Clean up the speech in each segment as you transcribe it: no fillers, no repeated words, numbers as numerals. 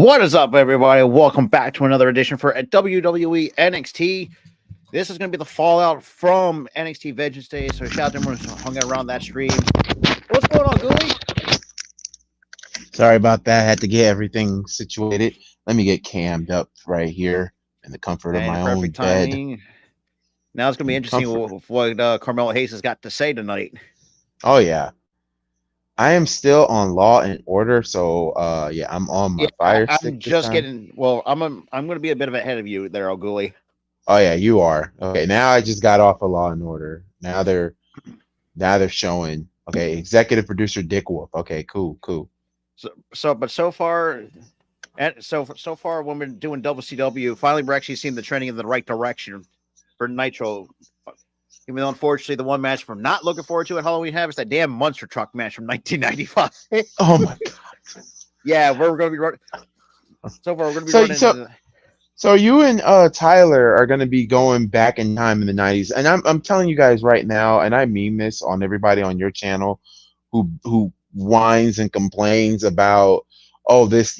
What is up, everybody? Welcome back to another edition for WWE NXT. This is going to be the fallout from NXT Vengeance Day, so shout out to everyone who hung out around that stream. What's going on, Gooey? Sorry about that. I had to get everything situated. Let me get cammed up right here in the comfort of my own bed. Now it's going to be interesting what Carmelo Hayes has got to say tonight. Oh, yeah. I am still on Law and Order, so yeah, I'm on my fire stick. I'm just getting. Well, I'm going to be a bit of ahead of you there, Gooey. Oh yeah, you are. Okay, now I just got off of Law and Order. Now they're showing. Okay, executive producer Dick Wolf. Okay, cool. So far, when we're doing WCW, finally we're actually seeing the trending in the right direction for Nitro. Even though, unfortunately, the one match we're not looking forward to at Halloween Havoc is that damn monster truck match from 1995. Oh my god! Yeah, we're going to be running. So far, we're going to be running. So you and Tyler are going to be going back in time in the 90s, and I'm telling you guys right now, and I mean this on everybody on your channel who whines and complains about this,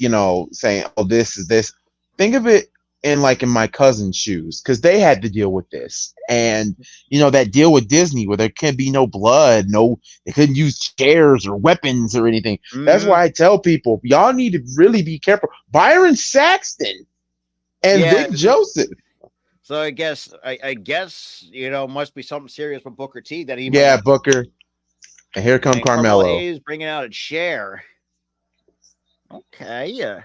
saying this is this. Think of it in my cousin's shoes, because they had to deal with this, and that deal with Disney where there can be no blood, they couldn't use chairs or weapons or anything. Mm-hmm. That's why I tell people, y'all need to really be careful. Byron Saxton and Vic Joseph. So I guess must be something serious with Booker T that he Booker. And here comes Carmelo. He's bringing out a chair. Okay, yeah.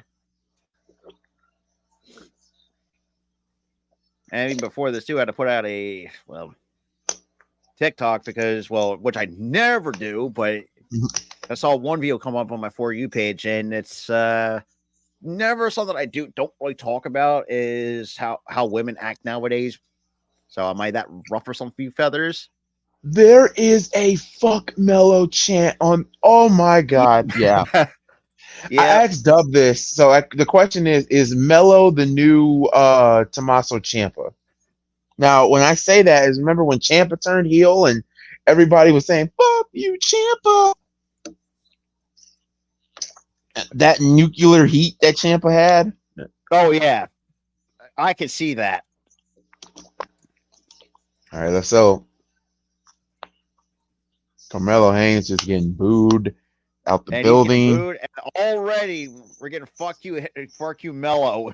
And even before this too, I had to put out a TikTok because which I never do, but I saw one video come up on my For You page, and it's never something I don't really talk about is how women act nowadays. So am I that rough for some few feathers? There is a fuck Mellow chant on. Oh my god, yeah. Yeah. I asked Dub this. So the question is Mello the new Tommaso Ciampa? Now, when I say that, is remember when Ciampa turned heel and everybody was saying, fuck you, Ciampa? That nuclear heat that Ciampa had? Oh, yeah. I could see that. All right, so Carmelo Hayes just getting booed out the building. And already we're getting fuck you Mello.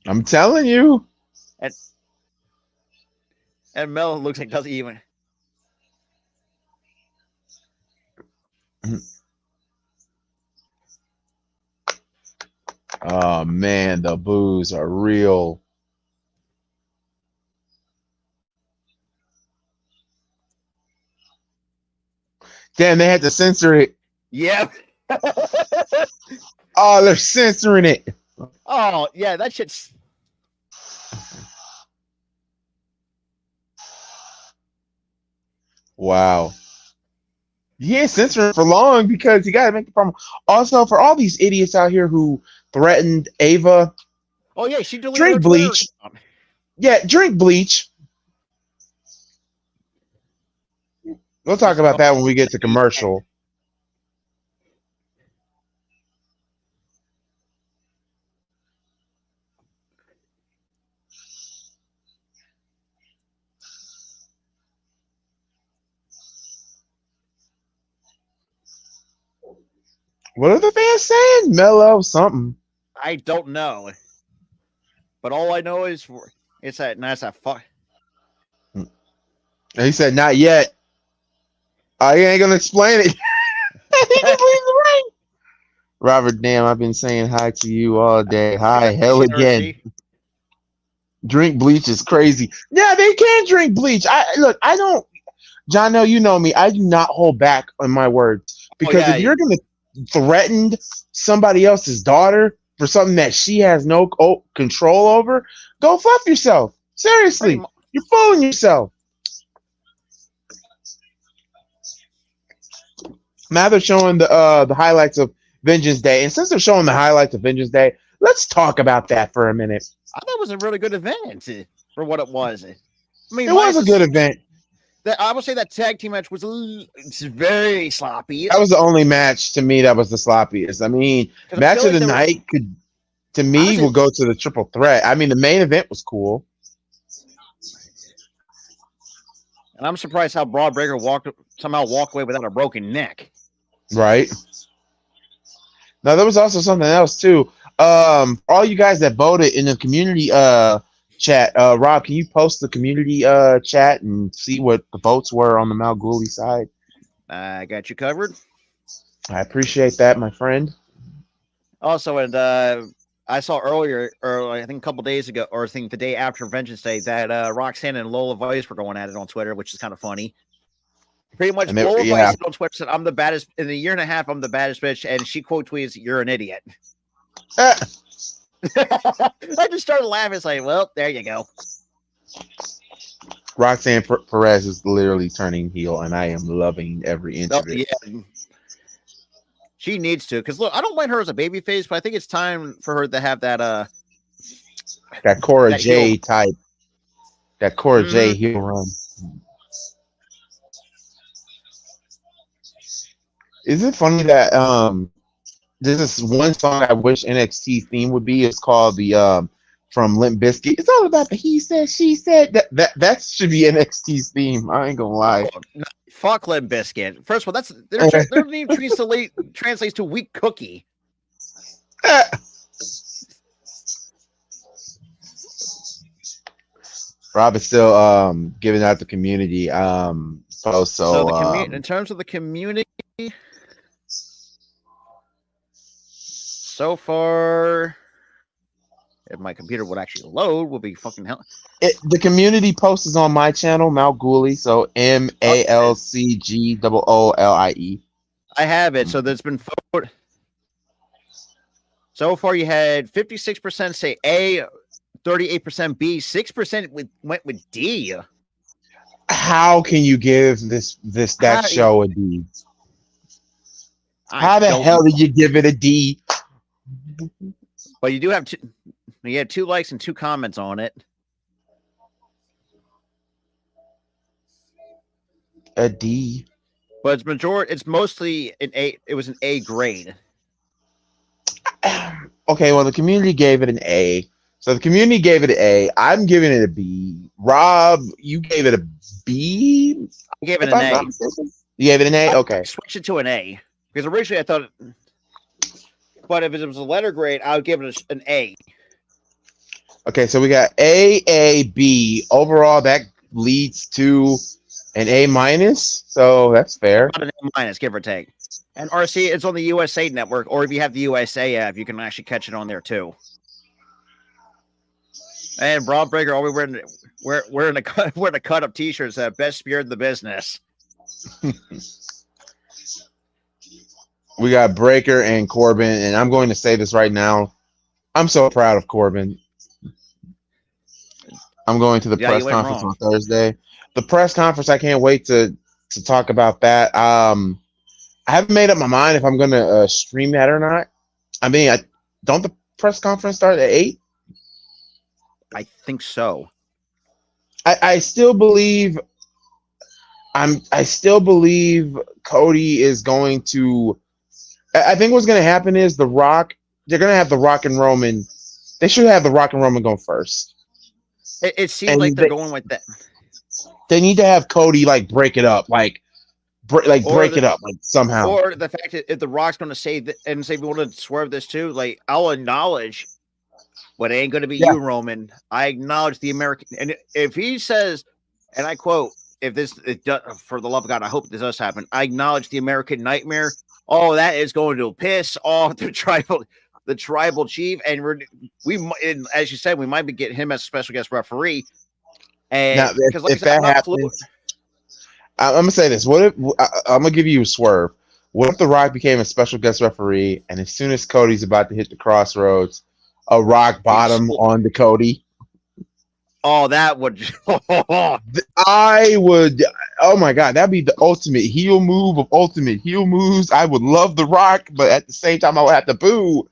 I'm telling you. And Mello looks like doesn't even. Oh man, the boos are real. Damn, they had to censor it. Yep. Oh, they're censoring it. Oh, yeah, that shit's. Wow. He ain't censoring for long because you got to make the problem. Also, for all these idiots out here who threatened Ava. Oh, yeah, she deleted drink bleach. Yeah, drink bleach. We'll talk about that when we get to commercial. What are the fans saying? Mellow something. I don't know. But all I know is it's that fuck. He said, not yet. I ain't going to explain it. Robert, damn, I've been saying hi to you all day. Hi, hell again. Drink bleach is crazy. Yeah, they can drink bleach. I don't. John, no, you know me. I do not hold back on my words. Because if you're going to threaten somebody else's daughter for something that she has no control over, go fuck yourself. Seriously, you're fooling yourself. Now they're showing the highlights of Vengeance Day, and since they're showing the highlights of Vengeance Day, let's talk about that for a minute. I thought it was a really good event for what it was. I mean, it was a good event. I would say that tag team match was very sloppy. That was the only match to me that was the sloppiest. I mean, match of the night could to me, Honestly, will go to the triple threat. I mean, the main event was cool, and I'm surprised how Braun Breaker somehow walked away without a broken neck. right? Now there was also something else too. For all you guys that voted in the community chat, Rob, can you post the community chat and see what the votes were on the Malguli side? I got you covered. I appreciate that, my friend. Also, and I saw earlier, or I think a couple days ago, or I think the day after Vengeance Day, that Roxanne and Lola Vice were going at it on Twitter, which is kind of funny. Pretty much, And they, Lola yeah, Vice on Twitter said, "I'm the baddest in a year and a half. I'm the baddest bitch," and she quote tweets, "You're an idiot." I just started laughing. It's like, well, there you go. Roxanne Perez is literally turning heel, and I am loving every inch of it. Yeah. She needs to, because look, I don't mind her as a baby face, but I think it's time for her to have that That Cora that J heel. type, that Cora J heel run. Is it funny that there's this one song I wish NXT theme would be? It's called the from Limp Bizkit. It's all about the he said, she said. That should be NXT's theme. I ain't gonna lie. Oh, no, fuck Limp Biscuit. First of all, that's their name translates to weak cookie. Rob is still giving out the community post. So in terms of the community, so far, if my computer would actually load, would be fucking hell. The community post is on my channel, Malguli. So MALCGOOLIE. I have it. So there's been so far. You had 56% say A, 38% B, 6% went with D. How can you give that show a D? How the hell did you give it a D? But you do have you had 2 likes and 2 comments on it. A D. But it's mostly an A. It was an A grade. Okay, well the community gave it an A. So the community gave it an A. I'm giving it a B. Rob, you gave it a B? I gave it an A. You gave it an A? Okay. Switch it to an A. Because originally I thought, but if it was a letter grade, I would give it an A. Okay, so we got A, B. Overall, that leads to an A minus. So that's fair. About an A minus, give or take. And RC, it's on the USA Network, or if you have the USA app, you can actually catch it on there too. And Braun Breaker, all we're in a cut up t-shirts, best spear in the business. We got Breaker and Corbin, and I'm going to say this right now. I'm so proud of Corbin. I'm going to the press conference on Thursday. The press conference, I can't wait to talk about that. I haven't made up my mind if I'm going to stream that or not. I mean, don't the press conference start at 8? I think so. I still believe I still believe Cody is going to. I think what's going to happen is The Rock. They're going to have The Rock and Roman. They should have The Rock and Roman go first. It seems like they're going with that. They need to have Cody break it up, break it up somehow. Or the fact that if The Rock's going to say that and say we want to swerve this too, I'll acknowledge, but it ain't going to be you, Roman. I acknowledge the American, and if he says, and I quote, "If this for the love of God, I hope this does happen. I acknowledge the American Nightmare." Oh, that is going to piss off the tribal chief, and as you said, we might be getting him as a special guest referee. And now, if that happens, I'm gonna say this: what if I'm gonna give you a swerve? What if The Rock became a special guest referee, and as soon as Cody's about to hit the crossroads, a rock bottom on the Cody? Oh, that would. I would. Oh my God, that'd be the ultimate heel move of ultimate heel moves. I would love The Rock, but at the same time, I would have to boo.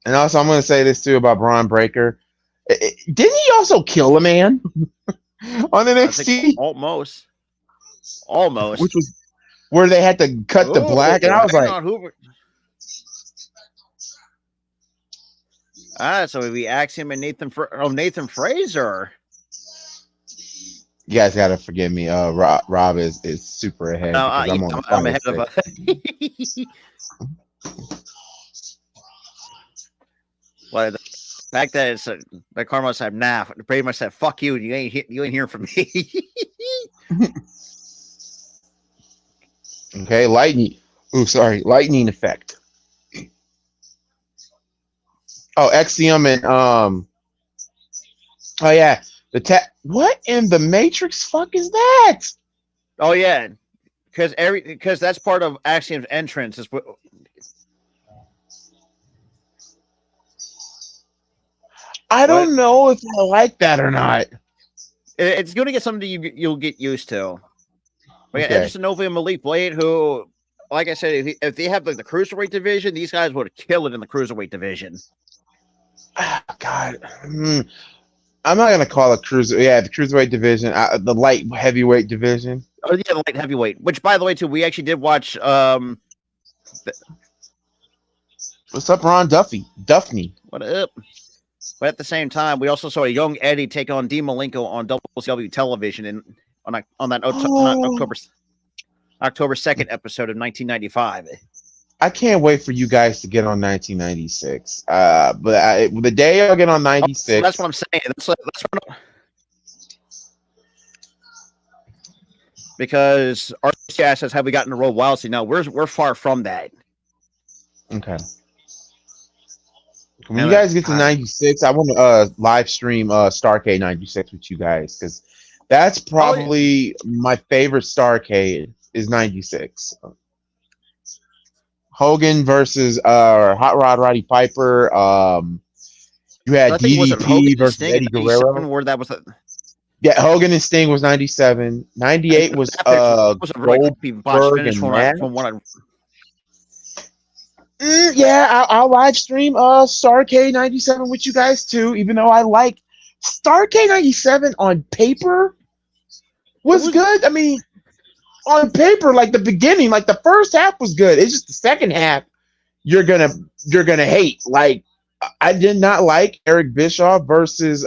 And also, I'm going to say this too about Braun Breaker. Didn't he also kill a man on NXT? Almost. where they had to cut the black, and I was hang like, on, who? So it'd be Axiom and Nathan Fraser. you guys gotta forgive me. Rob is super ahead No, because I'm yeah, on the I'm final ahead of six. Well, the fact that it's that Karma said, nah, pretty much said, fuck you, you ain't hearing from me. Okay, lightning. Oh, sorry, lightning effect. Oh, Axiom and Oh yeah, What in the Matrix? Fuck is that? Oh yeah, because that's part of Axiom's entrance. Is what I don't know if I like that or not. it's going to get something you'll get used to. We got Okay. Edison Nova and Malik Blade, who, like I said, if they have like the cruiserweight division, these guys would kill it in the cruiserweight division. God, I'm not gonna call it cruiser. Yeah, the cruiserweight division, the light heavyweight division. Oh yeah, the light heavyweight. Which, by the way, too, we actually did watch. What's up, Ron Duffney? What up? But at the same time, we also saw a young Eddie take on Dean Malenko on WCW television on that October 2nd episode of 1995. I can't wait for you guys to get on 1996. But the day I'll get on 96. That's what I'm saying. That's what because RCS says, have we gotten to roll wild? See, no, we're far from that. Okay. When you guys get to 96, I want to live stream Starcade 96 with you guys because that's probably my favorite Starcade is 96. Hogan versus Hot Rod Roddy Piper. You had DDP versus Eddie Guerrero. Where that was yeah, Hogan and Sting was 97. 98 was Goldberg and Nash. Yeah, I'll live stream Starcade 97 with you guys too, even though I like Starcade 97 on paper was good. I mean, on paper, like the beginning, like the first half was good. It's just the second half you're gonna hate. Like I did not like Eric Bischoff versus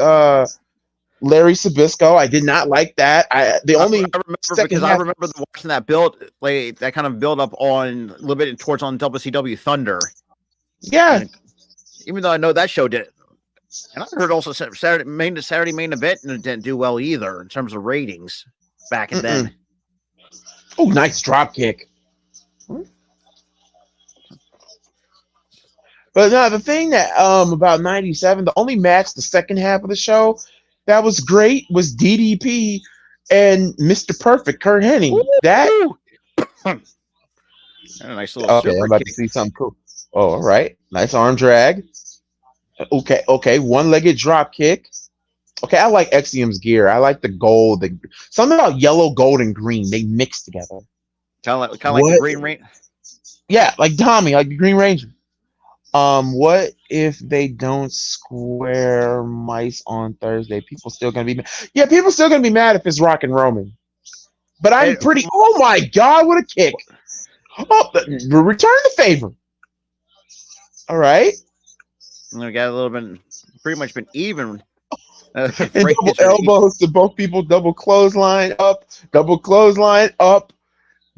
Larry Sabisco. I did not like that. I remember watching that build, like that kind of build up on a little bit towards on WCW Thunder. Yeah, and even though I know that show did, and I heard also Saturday main event and it didn't do well either in terms of ratings back then. Oh, nice drop kick. But no, the thing that about 97, the only match the second half of the show that was great was DDP and Mr. Perfect, Kurt Hennig. That a nice little okay, I'm about to see something cool. Oh, all right. Nice arm drag. Okay, one-legged drop kick. Okay, I like Axiom's gear. I like the gold. Something about yellow, gold, and green. They mix together. Kind of like the Green Ranger. Yeah, like Tommy, like the Green Ranger. What if they don't square mice on Thursday? People still gonna be mad. Yeah, people still gonna be mad if it's Rock and Roman. But I'm pretty. Oh my God, what a kick! Oh, return the favor. All right. We got a little bit, pretty much been even. And double elbows to both people. Double clothesline up. Double clothesline up.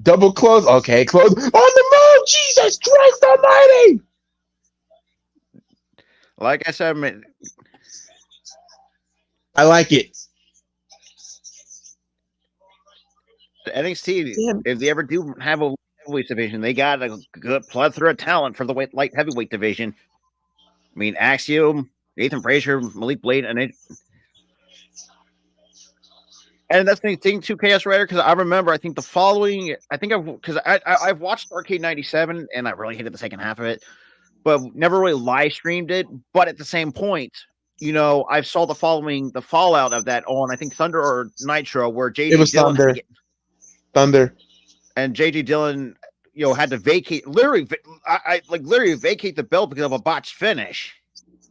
Double close. Okay, close on the move. Jesus Christ Almighty! Like I said, man, I like it. The NXT, if they ever do have a heavyweight division, they got a good plethora of talent for the light heavyweight division. I mean, Axiom, Nathan Frazier, Malik Blade, and that's the thing too, Chaos Rider, because I remember, I've watched Arcade 97 and I really hated the second half of it, but never really live streamed it. But at the same point, you know, I saw the fallout of that on, I think, Thunder or Nitro, where JJ Dillon Thunder. And JJ Dillon, you know, had to vacate, literally vacate the belt because of a botched finish.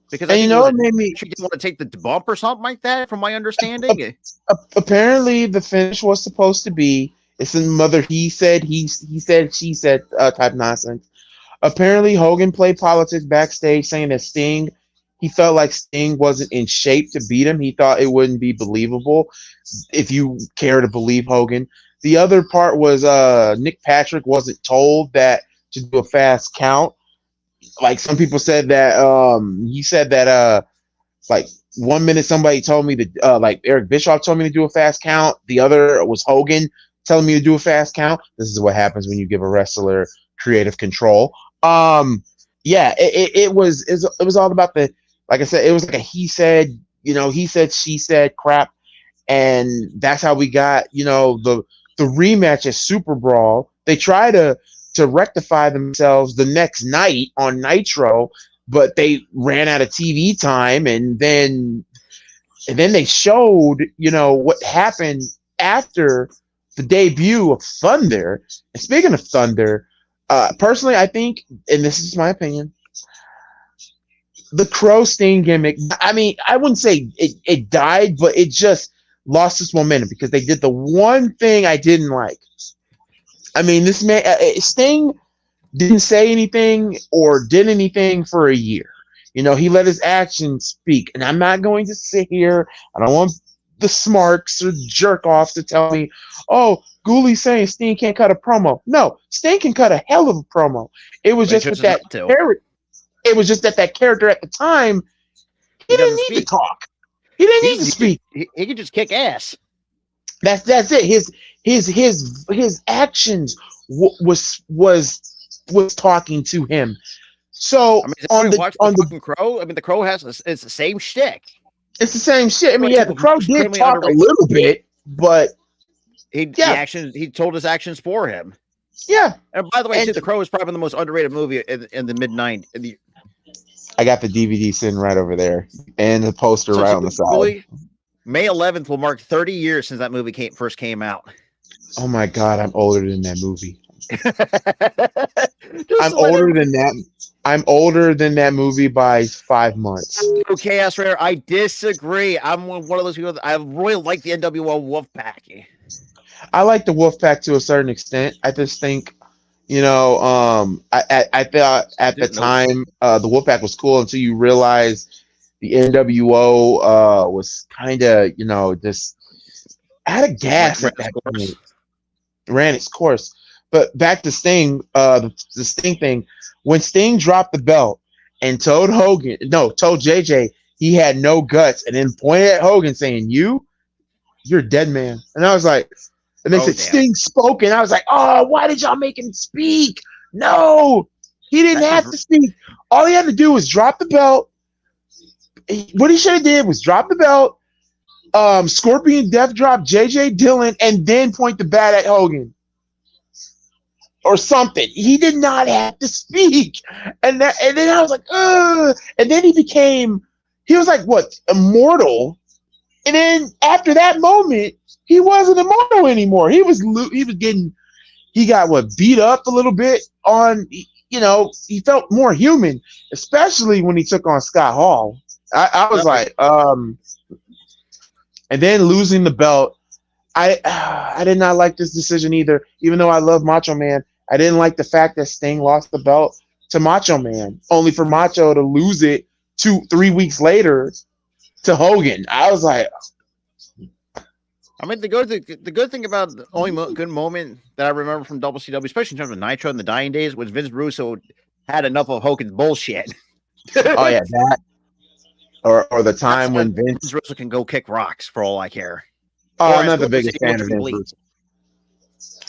Because and you know, it made me. She didn't want to take the bump or something like that, from my understanding. Apparently, the finish was supposed to be It's some mother he said, he said, she said type nonsense. Apparently, Hogan played politics backstage, saying that he felt like Sting wasn't in shape to beat him. He thought it wouldn't be believable if you care to believe Hogan. The other part was Nick Patrick wasn't told that to do a fast count. Like some people said that he said that like 1 minute somebody told me that like Eric Bischoff told me to do a fast count. The other was Hogan telling me to do a fast count. This is what happens when you give a wrestler creative control. Yeah, it was all about the, like I said, it was like a he said, he said, she said crap, and that's how we got, the rematch at Super Brawl. They try to rectify themselves the next night on Nitro, but they ran out of TV time, and then they showed, what happened after the debut of Thunder. And speaking of Thunder, personally, I think, and this is my opinion, the Crow Sting gimmick, I mean, I wouldn't say it died, but it just lost its momentum because they did the one thing I didn't like. I mean, this man, Sting didn't say anything or did anything for a year. He let his actions speak. And I'm not going to sit here. I don't want the smarks or jerk offs to tell me, oh, Ghoulies saying Sting can't cut a promo. No, Sting can cut a hell of a promo. It was just that character. It was just that character at the time, he didn't need to talk. He didn't need to speak. He could just kick ass. That's it. His actions was talking to him. So I mean, on the Crow, I mean, the Crow it's the same shtick. It's the same shit. I mean, yeah, the Crow did talk a little bit, but he told his actions for him. Yeah. And by the way, too, the Crow is probably the most underrated movie in the mid-90s. I got the DVD sitting right over there, and the poster right on the side. May 11th will mark 30 years since that movie first came out. Oh my God, I'm older than that movie. I'm older than that movie by 5 months. Okay, Chaos Rare, I disagree. I'm one of those people that I really like the NWO Wolfpack. I like the Wolfpack to a certain extent. I just think, I thought at the time the Wolfpack was cool until you realize the NWO was kind of, just out of gas at that point. Ran its course. But back to Sting, the Sting thing. When Sting dropped the belt and told JJ he had no guts, and then pointed at Hogan saying, you're a dead man. And I was like, and they said, damn. Sting spoke, and I was like, oh, why did y'all make him speak? No, he didn't have to speak. All he had to do was drop the belt. What he should have did was drop the belt, Scorpion Death drop JJ Dillon, and then point the bat at Hogan. Or something. He did not have to speak. And then I was like, ugh. And then he was like, what, immortal? And then after that moment, he wasn't immortal anymore. He got beat up a little bit on, he felt more human, especially when he took on Scott Hall. I was like, and then losing the belt. I did not like this decision either, even though I love Macho Man. I didn't like the fact that Sting lost the belt to Macho Man, only for Macho to lose it 2-3 weeks later to Hogan. I was like, I mean, the good thing about the only good moment that I remember from WCW, especially in terms of Nitro in the dying days, was Vince Russo had enough of Hogan's bullshit. Oh yeah, that or the time when Vince Russo can go kick rocks for all I care. Oh, I'm not the biggest fan of Vince Russo.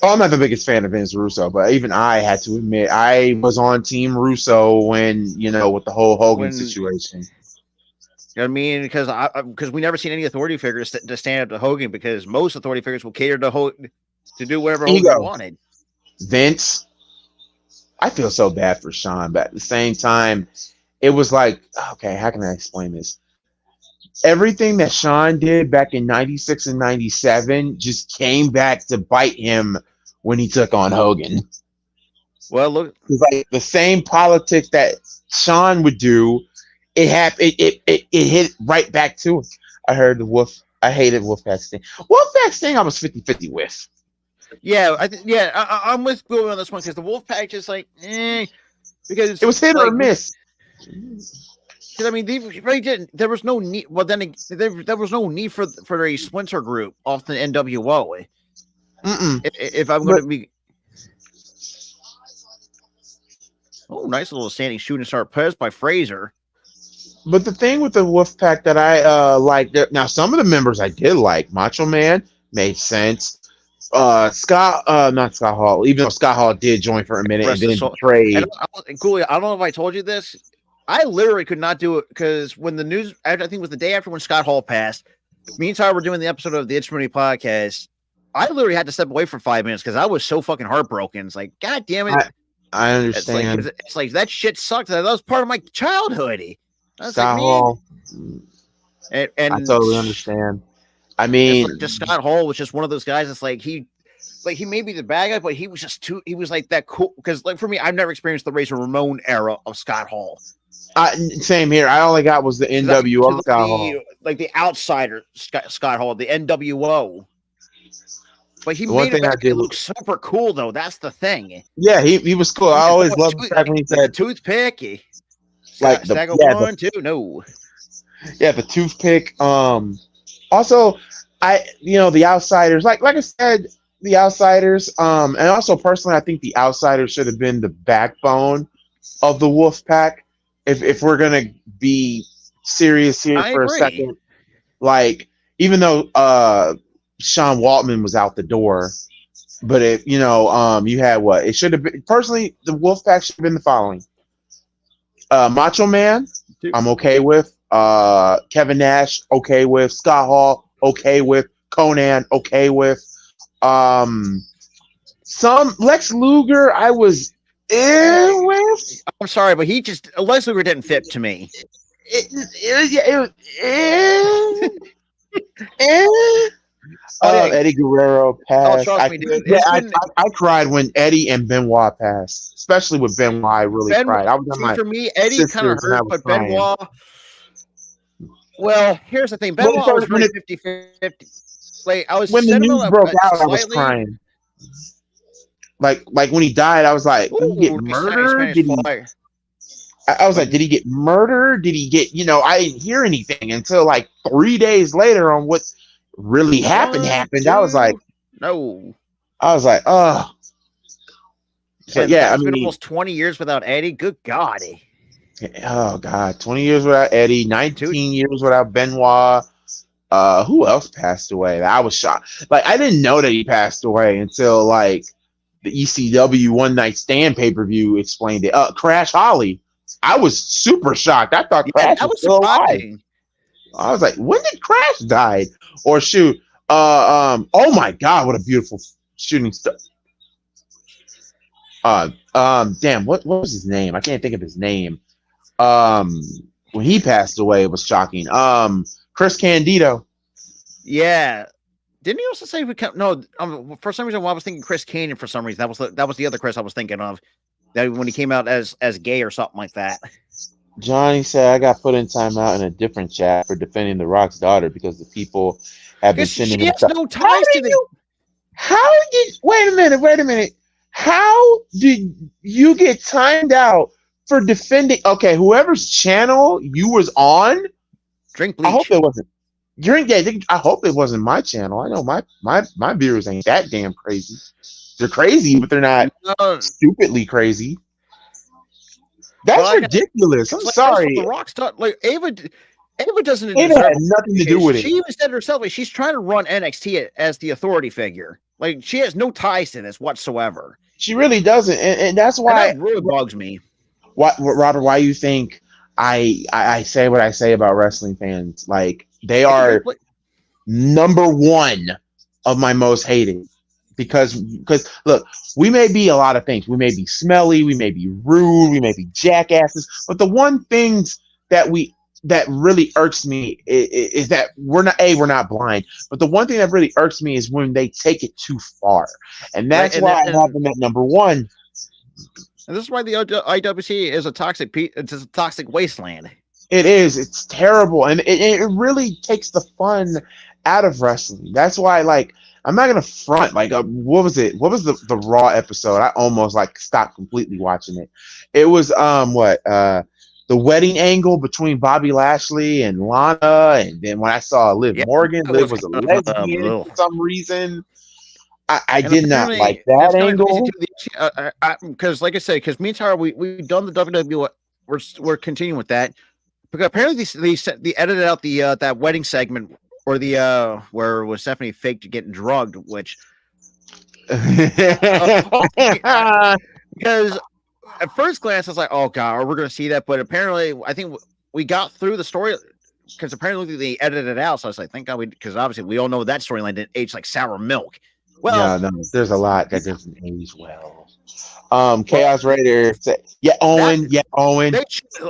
Oh, I'm not the biggest fan of Vince Russo, but even I had to admit I was on Team Russo when, with the whole Hogan situation. You know what I mean? Because we never seen any authority figures to stand up to Hogan, because most authority figures will cater to Hogan to do whatever Hogan wanted. Vince, I feel so bad for Shawn, but at the same time, it was like, okay, how can I explain this? Everything that Shawn did back in 96 and 97 just came back to bite him when he took on Hogan. Well, look, like the same politics that Shawn would do, it happened. It hit right back to him. I hated Wolfpack Sting. Wolfpack Sting, I was 50-50 with. Yeah, I'm with Bill on this one because the Wolfpack just like, because It was hit or like, miss. because I mean, they really didn't. There was no need. Well, then there was no need for a splinter group off the NWO. If I'm going to be, nice little standing shooting star press by Fraser. But the thing with the Wolfpack that I like, now some of the members I did like. Macho Man made sense. Not Scott Hall, even though Scott Hall did join for a minute and then betrayed. And Cooley, I don't know if I told you this. I literally could not do it because when the news, I think it was the day after when Scott Hall passed, me and Tyler were doing the episode of the It's Money podcast. I literally had to step away for 5 minutes because I was so fucking heartbroken. It's like, God damn it. I understand. It's like that shit sucked. That was part of my childhood. Scott Hall. And I totally understand. I mean, just Scott Hall was just one of those guys. It's like he may be the bad guy, but he was just too. He was like that cool. Because like for me, I've never experienced the Razor Ramon era of Scott Hall. Same here. I only got was the NWO Scott Hall, like the outsider Scott Hall, the NWO. But he made it look super cool, though. That's the thing. Yeah, he was cool. I always loved the fact when he said toothpick. Like the 1, 2, no. Yeah, the toothpick. Also, the outsiders. Like I said, the outsiders. And also personally, I think the outsiders should have been the backbone of the Wolfpack. If we're gonna be serious here for a second, like even though Sean Waltman was out the door, but if you had what it should have been. Personally, the Wolfpack should have been the following: Macho Man, I'm okay with. Kevin Nash, okay with. Scott Hall, okay with. Conan, okay with. Some Lex Luger, I was with. I'm sorry, but Lex Luger didn't fit to me. Eddie Guerrero passed. Trust me, dude. I cried when Eddie and Benoit passed, especially with Benoit. I really cried. I was for me, Eddie kind of hurt, but crying. Benoit. Well, here's the thing. Benoit was really 50-50. Like I was when the news broke out, I was crying. Like when he died, I was like, did he get murdered? I was like, did he get murdered? Did he get? I didn't hear anything until like 3 days later on what really happened. I was like, no. I was like, oh. So yeah, it's been almost 20 years without Eddie. Good God. Oh God, 20 years without Eddie, 19 years without Benoit. Who else passed away? I was shocked. Like I didn't know that he passed away until like the ECW One Night Stand pay-per-view explained it. Crash Holly. I was super shocked. I thought Crash was still alive. I was like, when did Crash die? Or shoot, oh my God, what a beautiful shooting star. Damn, what was his name? I can't think of his name. When he passed away, it was shocking. Chris Candido. Yeah. Didn't he also say no? For some reason, I was thinking Chris Canyon. For some reason, that was the other Chris I was thinking of. That when he came out as gay or something like that. Johnny said I got put in timeout in a different chat for defending The Rock's daughter because the people have been sending him stuff. No ties to this. Wait a minute. How did you get timed out for defending? Okay, whoever's channel you was on, drink bleach. I hope it wasn't. I hope it wasn't my channel. I know my viewers ain't that damn crazy. They're crazy, but they're not stupidly crazy. That's ridiculous. I'm sorry. The Rock's like Ava doesn't. Ava had nothing to do with it. She even said herself, like she's trying to run NXT as the authority figure. Like she has no ties to this whatsoever. She really doesn't, and that's why it really bugs me. Robert? Why you think I say what I say about wrestling fans? Like they are number one of my most hated. Because look, we may be a lot of things. We may be smelly, we may be rude, we may be jackasses. But the one thing that really irks me is that we're not blind. But the one thing that really irks me is when they take it too far, and that's why I have them at number one. And this is why the IWC is a toxic wasteland. It is. It's terrible, and it really takes the fun out of wrestling. That's why, like. I'm not gonna front. Like, what was it? What was the Raw episode? I almost like stopped completely watching it. It was the wedding angle between Bobby Lashley and Lana, and then when I saw Liv Yeah, Morgan, it Liv was was a kind of lesbian for some reason. I and did not like apparently that it's kind of crazy angle. too. Because, like I said, because me and Tyler, we've done the WWE. We're continuing with that because apparently they edited out the that wedding segment or the where it was Stephanie faked getting drugged, which because at first glance I was like, oh god, are we going to see that? But apparently, I think we got through the story because apparently they edited it out. So I was like, thank God, because obviously we all know that storyline didn't age like sour milk. Well, No, there's a lot that doesn't age well. well, Chaos Raider, yeah, that Owen, yeah, Owen.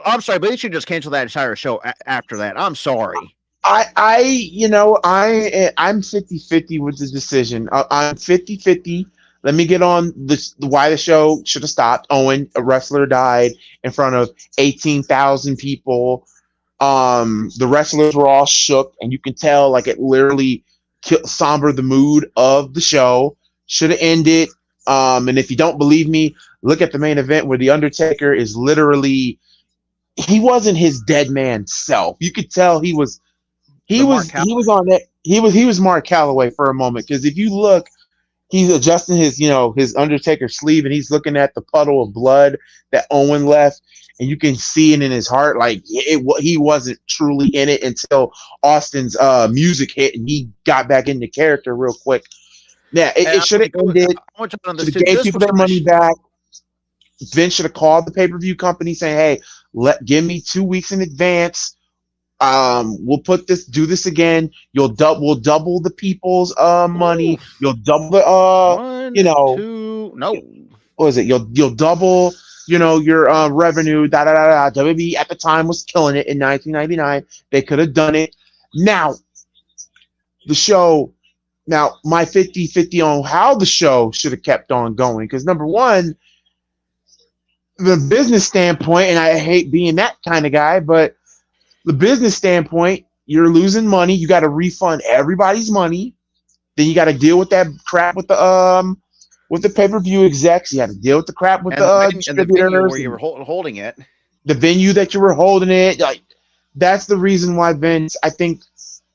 I'm sorry, but they should just cancel that entire show after that. I'm sorry. I'm 50-50 with the decision. I'm 50-50. Let me get on the why the show should have stopped. Owen, a wrestler, died in front of 18,000 people. The wrestlers were all shook, and you can tell like it literally sombered the mood of the show. Should have ended. And if you don't believe me, look at the main event where the Undertaker is literally he wasn't his dead man self. You could tell he was The Mark on that he was Mark Calloway for a moment because if you look, he's adjusting his Undertaker sleeve and he's looking at the puddle of blood that Owen left, and you can see it in his heart. Like he wasn't truly in it until Austin's music hit and he got back into character real quick. Yeah, it should have ended. Should have gave people their money back. Vince should have called the pay-per-view company saying, "Hey, give me 2 weeks in advance. We'll do this again. We'll double the people's money. Ooh. You'll double the One, two, no. What is it? You'll double your revenue. WB at the time was killing it in 1999. They could have done it. Now the show. Now my 50-50 on how the show should have kept on going because number one, the business standpoint, and I hate being that kind of guy, but the business standpoint, you're losing money. You got to refund everybody's money. Then you got to deal with that crap with the pay-per-view execs. You had to deal with the crap with the distributors and the venue where you were holding it. The venue that you were holding it. Like that's the reason why Vince. I think,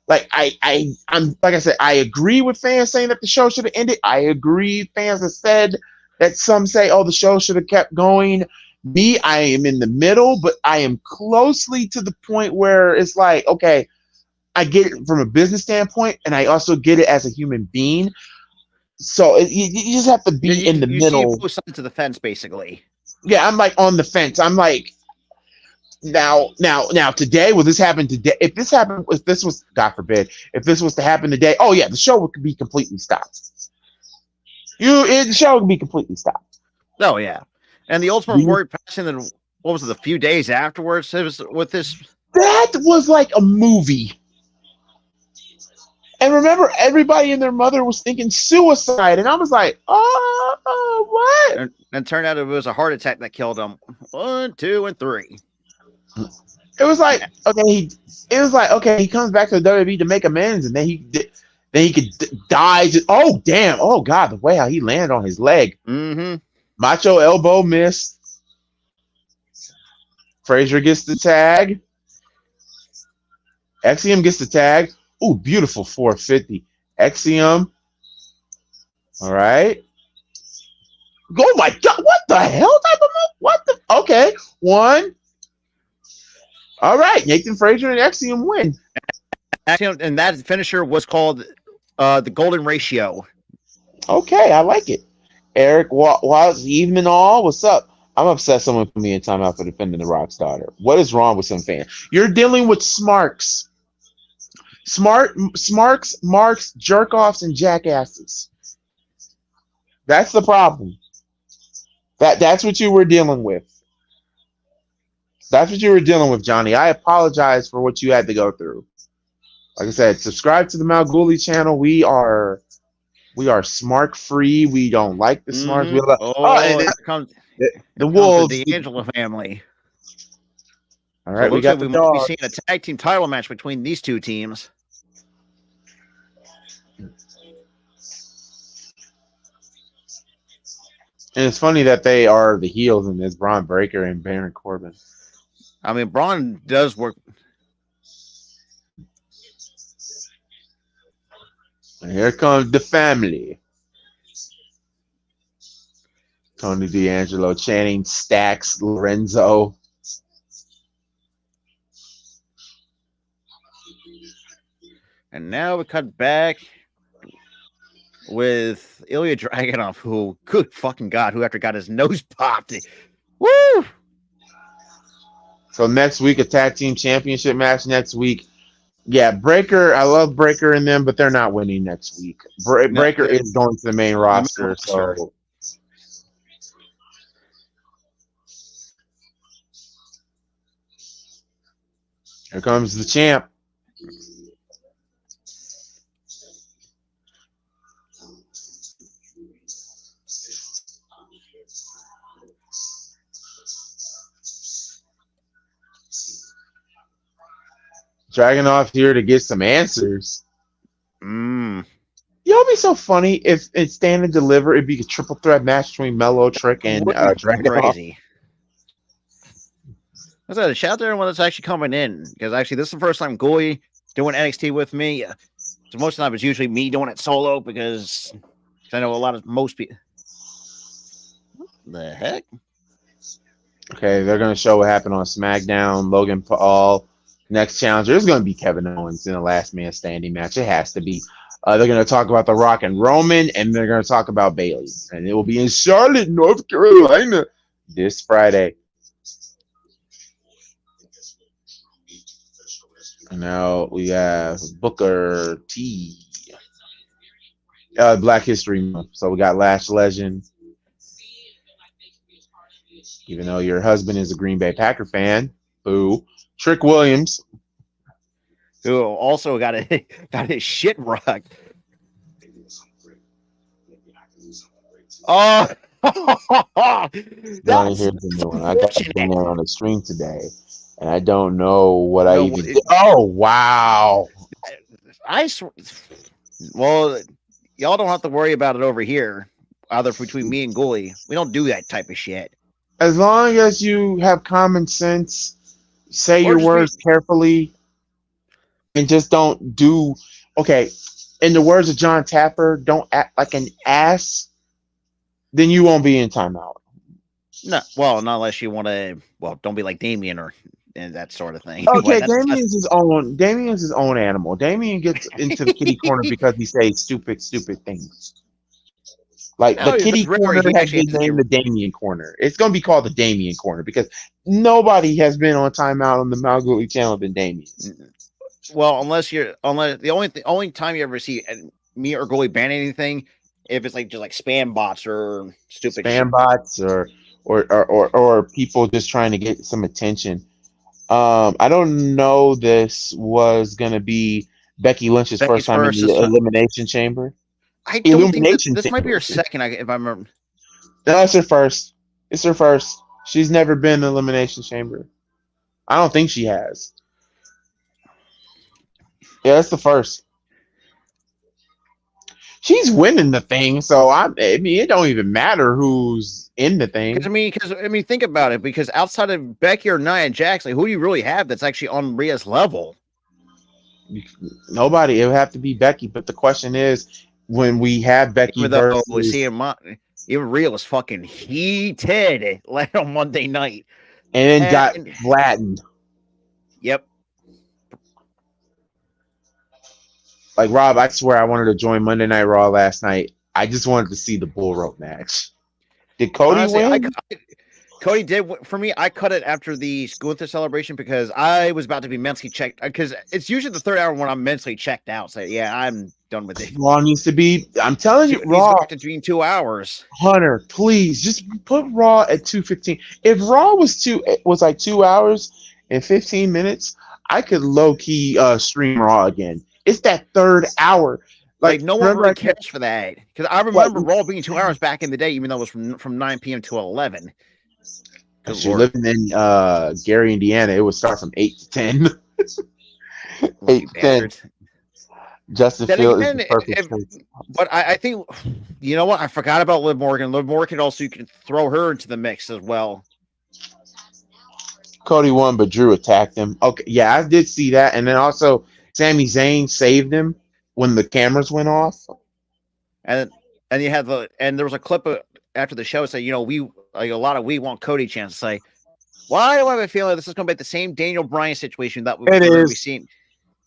like I'm like I said, I agree with fans saying that the show should have ended. I agree. Fans have said that some say, oh, the show should have kept going. Me, I am in the middle, but I am closely to the point where it's like, okay, I get it from a business standpoint, and I also get it as a human being. So you just have to be in the middle. You see both sides of the fence, basically. Yeah, I'm like on the fence. I'm like, now today, will this happen today? If this was, God forbid, if this was to happen today, oh yeah, the show would be completely stopped. The show would be completely stopped. Oh yeah. And the Ultimate Warrior passing in what was it, a few days afterwards? It was with this. That was like a movie. And remember, everybody and their mother was thinking suicide, and I was like, what? And it turned out it was a heart attack that killed him. 1, 2, and 3. It was like okay. He comes back to the WWE to make amends, and then he could die. Oh damn! Oh god, the way how he landed on his leg. Mm-hmm. Macho elbow missed. Frazier gets the tag. Axiom gets the tag. Ooh, beautiful 450. Axiom. All right. Oh my god, what the hell type of move? What the? Okay, 1. All right, Nathan Frazier and Axiom win. And that finisher was called the Golden Ratio. Okay, I like it. Eric Watts, even all, what's up? I'm upset someone put me in timeout for defending the Rock's daughter. What is wrong with some fans? You're dealing with smarks. Smarks, marks, jerk-offs, and jackasses. That's the problem. That's what you were dealing with. That's what you were dealing with, Johnny. I apologize for what you had to go through. Like I said, subscribe to the Malguli channel. We are smart free. We don't like the smarts. Mm-hmm. The Wolves, the Angela family. All right, so we got. We might be seeing a tag team title match between these two teams. And it's funny that they are the heels in this, Braun Breaker and Baron Corbin. I mean, Braun does work. And here comes the family. Tony D'Angelo, Channing, Stacks, Lorenzo. And now we cut back with Ilya Dragunov, who, good fucking God, who after got his nose popped. Woo! So next week, a tag team championship match next week. Yeah, Breaker, I love Breaker in them, but they're not winning next week. Breaker is going to the main roster, so... Here comes the champ. Dragunov here to get some answers. You know, it'd be so funny if it's Stand and Deliver. It'd be a triple threat match between Mello, Trick, and Dragunov. Crazy. Let's have a shout out to everyone that's actually coming in, because actually this is the first time Goy doing NXT with me. So most of the time it's usually me doing it solo because I know most people. What the heck? Okay, they're gonna show what happened on SmackDown. Logan Paul. Next challenger is going to be Kevin Owens in a last man standing match. It has to be. They're going to talk about The Rock and Roman, and they're going to talk about Bayley. And it will be in Charlotte, North Carolina this Friday. And now we have Booker T. Black History Month. So we got Lash Legend. Even though your husband is a Green Bay Packer fan. Boo. Trick Williams, who also got his shit rocked. Oh, that's here's the new one. I got it there on the stream today, and I don't know what I even did. Oh wow! Well, y'all don't have to worry about it over here. Either between me and Gooley, we don't do that type of shit. As long as you have common sense. Say your words carefully and just don't do okay. In the words of John Tapper, don't act like an ass, then you won't be in timeout. No, well, not unless you want to. Well, don't be like Damien or and that sort of thing. Okay, Damien's his own. Damien's his own animal. Damien gets into the kitty corner because he says stupid things. Like the kitty corner has been named the Damien corner. It's going to be called the Damien corner because nobody has been on timeout on the Malguli channel than Damien. Well, unless the only time you ever see me or Goalie ban anything, if it's like just like spam bots or stupid spam bots or people just trying to get some attention. I don't know. This was going to be Becky Lynch's first time in the Elimination Chamber. I don't think this might be her second, if I remember. No, it's her first. It's her first. She's never been in the Elimination Chamber. I don't think she has. Yeah, that's the first. She's winning the thing, so I mean, it don't even matter who's in the thing. I mean, think about it. Because outside of Becky or Nia Jax, who do you really have that's actually on Rhea's level? Nobody. It would have to be Becky. But the question is, when we have Becky even Rhea was fucking heated on Monday night, and then got flattened. Yep. Like Rob, I swear I wanted to join Monday Night Raw last night. I just wanted to see the bull rope match. Did Cody win? Cody did. For me, I cut it after the Gunther celebration because I was about to be mentally checked. Because it's usually the third hour when I'm mentally checked out. So yeah, I'm done with it. Raw needs to be. I'm telling you, Raw between 2 hours. Hunter, please just put Raw at 2:15. If Raw was like 2 hours and 15 minutes, I could low key stream Raw again. It's that third hour. Like no one really cares for that. Because I remember Raw being 2 hours back in the day, even though it was from 9 p.m. to 11. If you're living in Gary, Indiana, it would start from 8 to 10. 8 to 10. Justin Then Field is again, the perfect choice. but I think you know what? I forgot about Liv Morgan. Liv Morgan also you can throw her into the mix as well. Cody won, but Drew attacked him. Okay, yeah, I did see that, and then also Sami Zayn saved him when the cameras went off. And you had there was a clip after the show say, you know, we like a lot of we want Cody chance to say, why do I have a feeling this is going to be the same Daniel Bryan situation that we're It going to be is. seeing?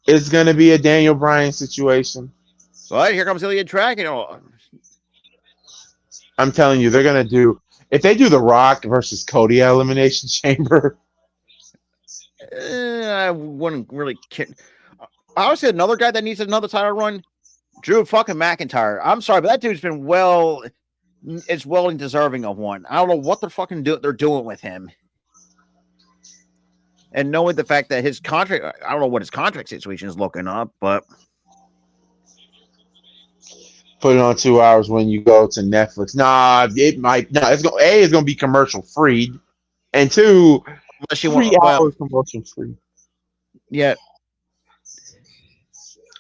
It's going to be a Daniel Bryan situation. Well, here comes Ilya Dragon. I'm telling you, they're going to do. If they do the Rock versus Cody at Elimination Chamber, I wouldn't really care. I would say another guy that needs another title run, Drew fucking McIntyre. I'm sorry, but that dude's been it's well and deserving of one. I don't know what they're doing with him. And knowing the fact that his contract, I don't know what his contract situation is looking up, but put it on 2 hours when you go to Netflix. Nah, it might. No, it's going to be commercial free, and two, unless you 3 hours commercial free. Yeah.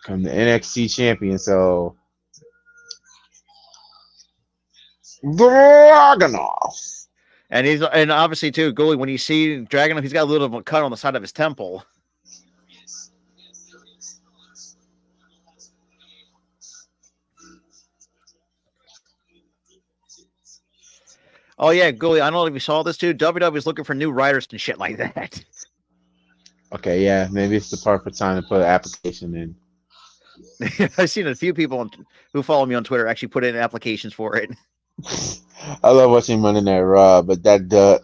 Come the NXT champion, so Dragunov. And obviously too, Goalie, when you see Dragunov, he's got a little of a cut on the side of his temple. Oh yeah, Goalie, I don't know if you saw this too. WWE is looking for new writers and shit like that. Okay, yeah, maybe it's the perfect time to put an application in. I've seen a few people who follow me on Twitter actually put in applications for it. I love watching Monday Night Raw, but that Yeah,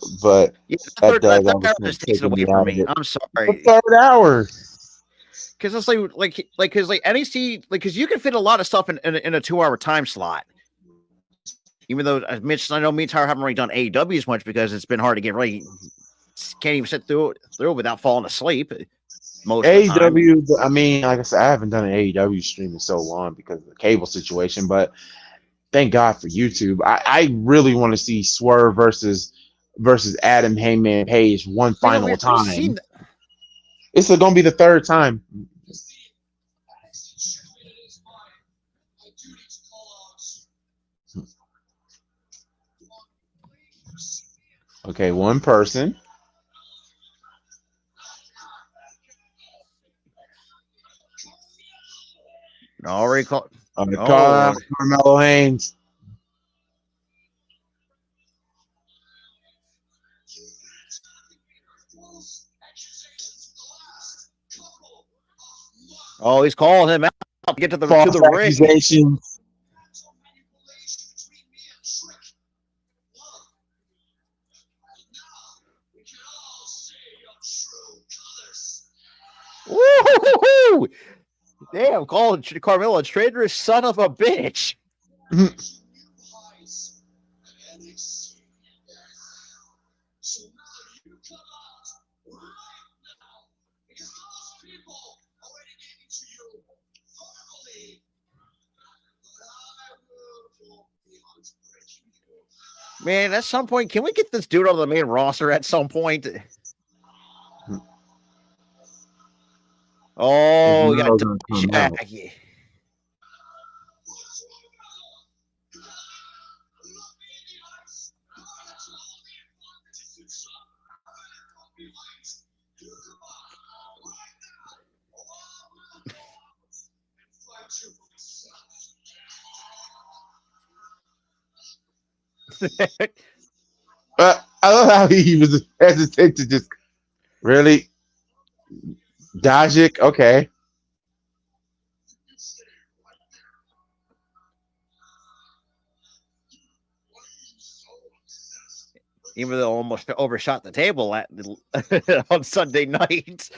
that third was hour just takes it away from me. I'm sorry. The third hour. Because it's because NXT, because you can fit a lot of stuff in a 2-hour time slot. Even though Mitch, I know me and Tyler haven't really done AEW as much because it's been hard to get ready. Can't even sit through without falling asleep. Most of the time. AEW, I mean, like I said, I haven't done an AEW stream in so long because of the cable situation, but thank God for YouTube. I really want to see Swerve versus Adam Heyman Page one final time. It's going to be the third time. Okay, one person. Already called. Carmelo Haynes. Oh, he's calling him out to get to the ring. Woo-hoo-hoo-hoo! Damn, call Carmelo a traitorous son of a bitch. Man, at some point, can we get this dude on the main roster at some point? Oh, we got Shaggy. I love how he was hesitant to just really Dajic. Okay. Even though almost overshot the table on Sunday night.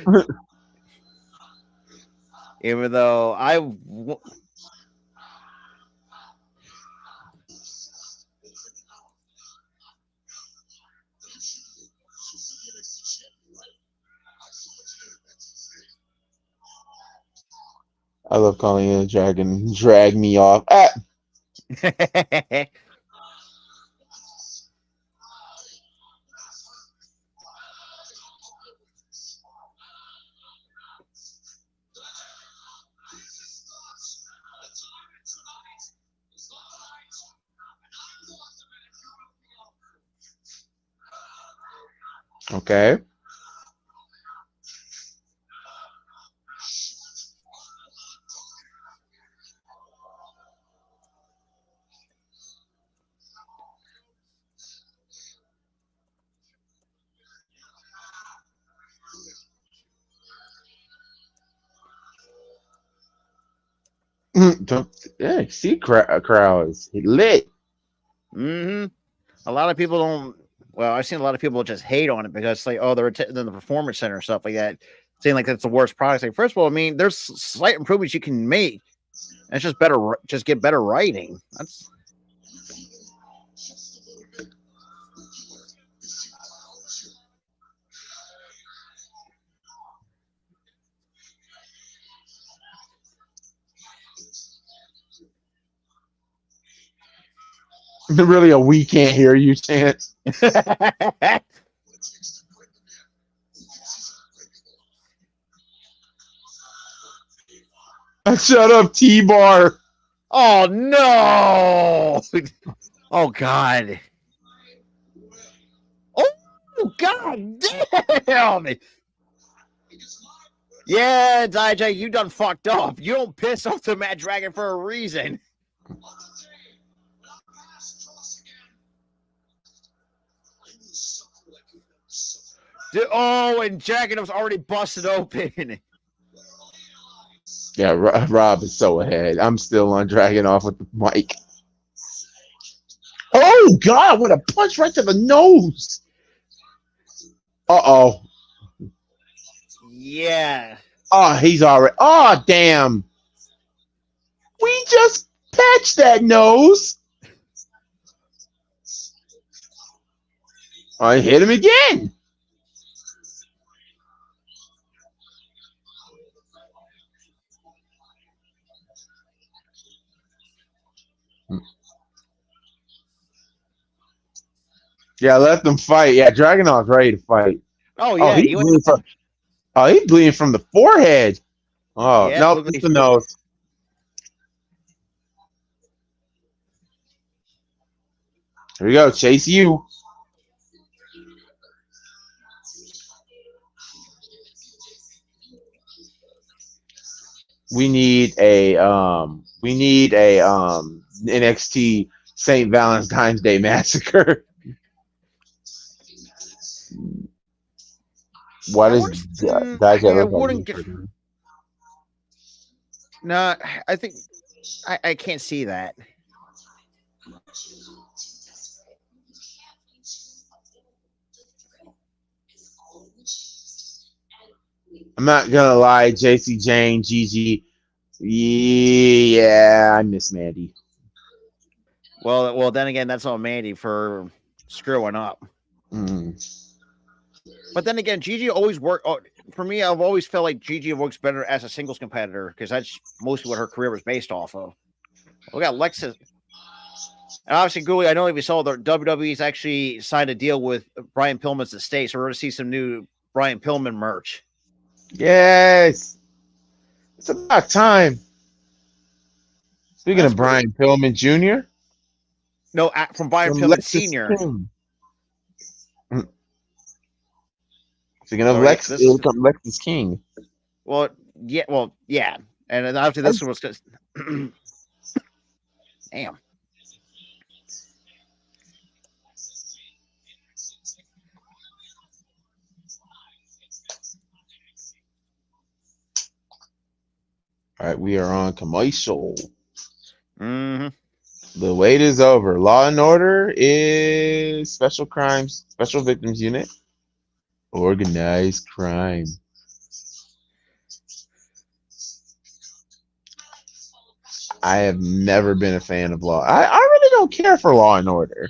Even though I love calling it a dragon. Drag me off. Okay. Yeah, see, crowd is lit. Mm-hmm. A lot of people don't. Well, I've seen a lot of people just hate on it because it's like, oh, they're in the performance center and stuff like that, saying like that's the worst product. Like, first of all, I mean, there's slight improvements you can make. And it's just better, just get better writing. That's Really a "we can't hear you" chant. Shut up, T-Bar. oh no! Oh god! Oh god damn! Yeah, DJ, you done fucked up. You don't piss off the Mad Dragon for a reason. Oh, and Dragonov's already busted open. Yeah, Rob is so ahead. I'm still on Dragon off with the mic. Oh God! What a punch right to the nose. Uh-oh. Yeah. Oh, he's already. Oh, damn. We just patched that nose. I hit him again. Yeah, let them fight. Yeah, Dragonov's ready to fight. Oh yeah, he's bleeding from the forehead. Oh, yeah, nope, it's the nose. Here we go, chase you. We need a NXT St. Valentine's Day Massacre. What is I wouldn't get. No, I think I can't see that. I'm not gonna lie, JC Jane, Gigi. Yeah, I miss Mandy. Well, then again, that's on Mandy for screwing up. But then again, Gigi always worked. For me, I've always felt like Gigi works better as a singles competitor because that's mostly what her career was based off of. We got Lexus. And obviously, Gooey, I know if you saw the WWE's actually signed a deal with Brian Pillman's estate, so we're going to see some new Brian Pillman merch. Yes. It's about time. Speaking of Brian Pillman Jr. No, from Brian Pillman Sr. Speaking of Lexus King. Well, yeah. And then after this one was just damn. All right, we are on commercial. Mm-hmm. The wait is over. Law and Order is Special Victims Unit. Organized crime. I have never been a fan of Law. I really don't care for Law and Order.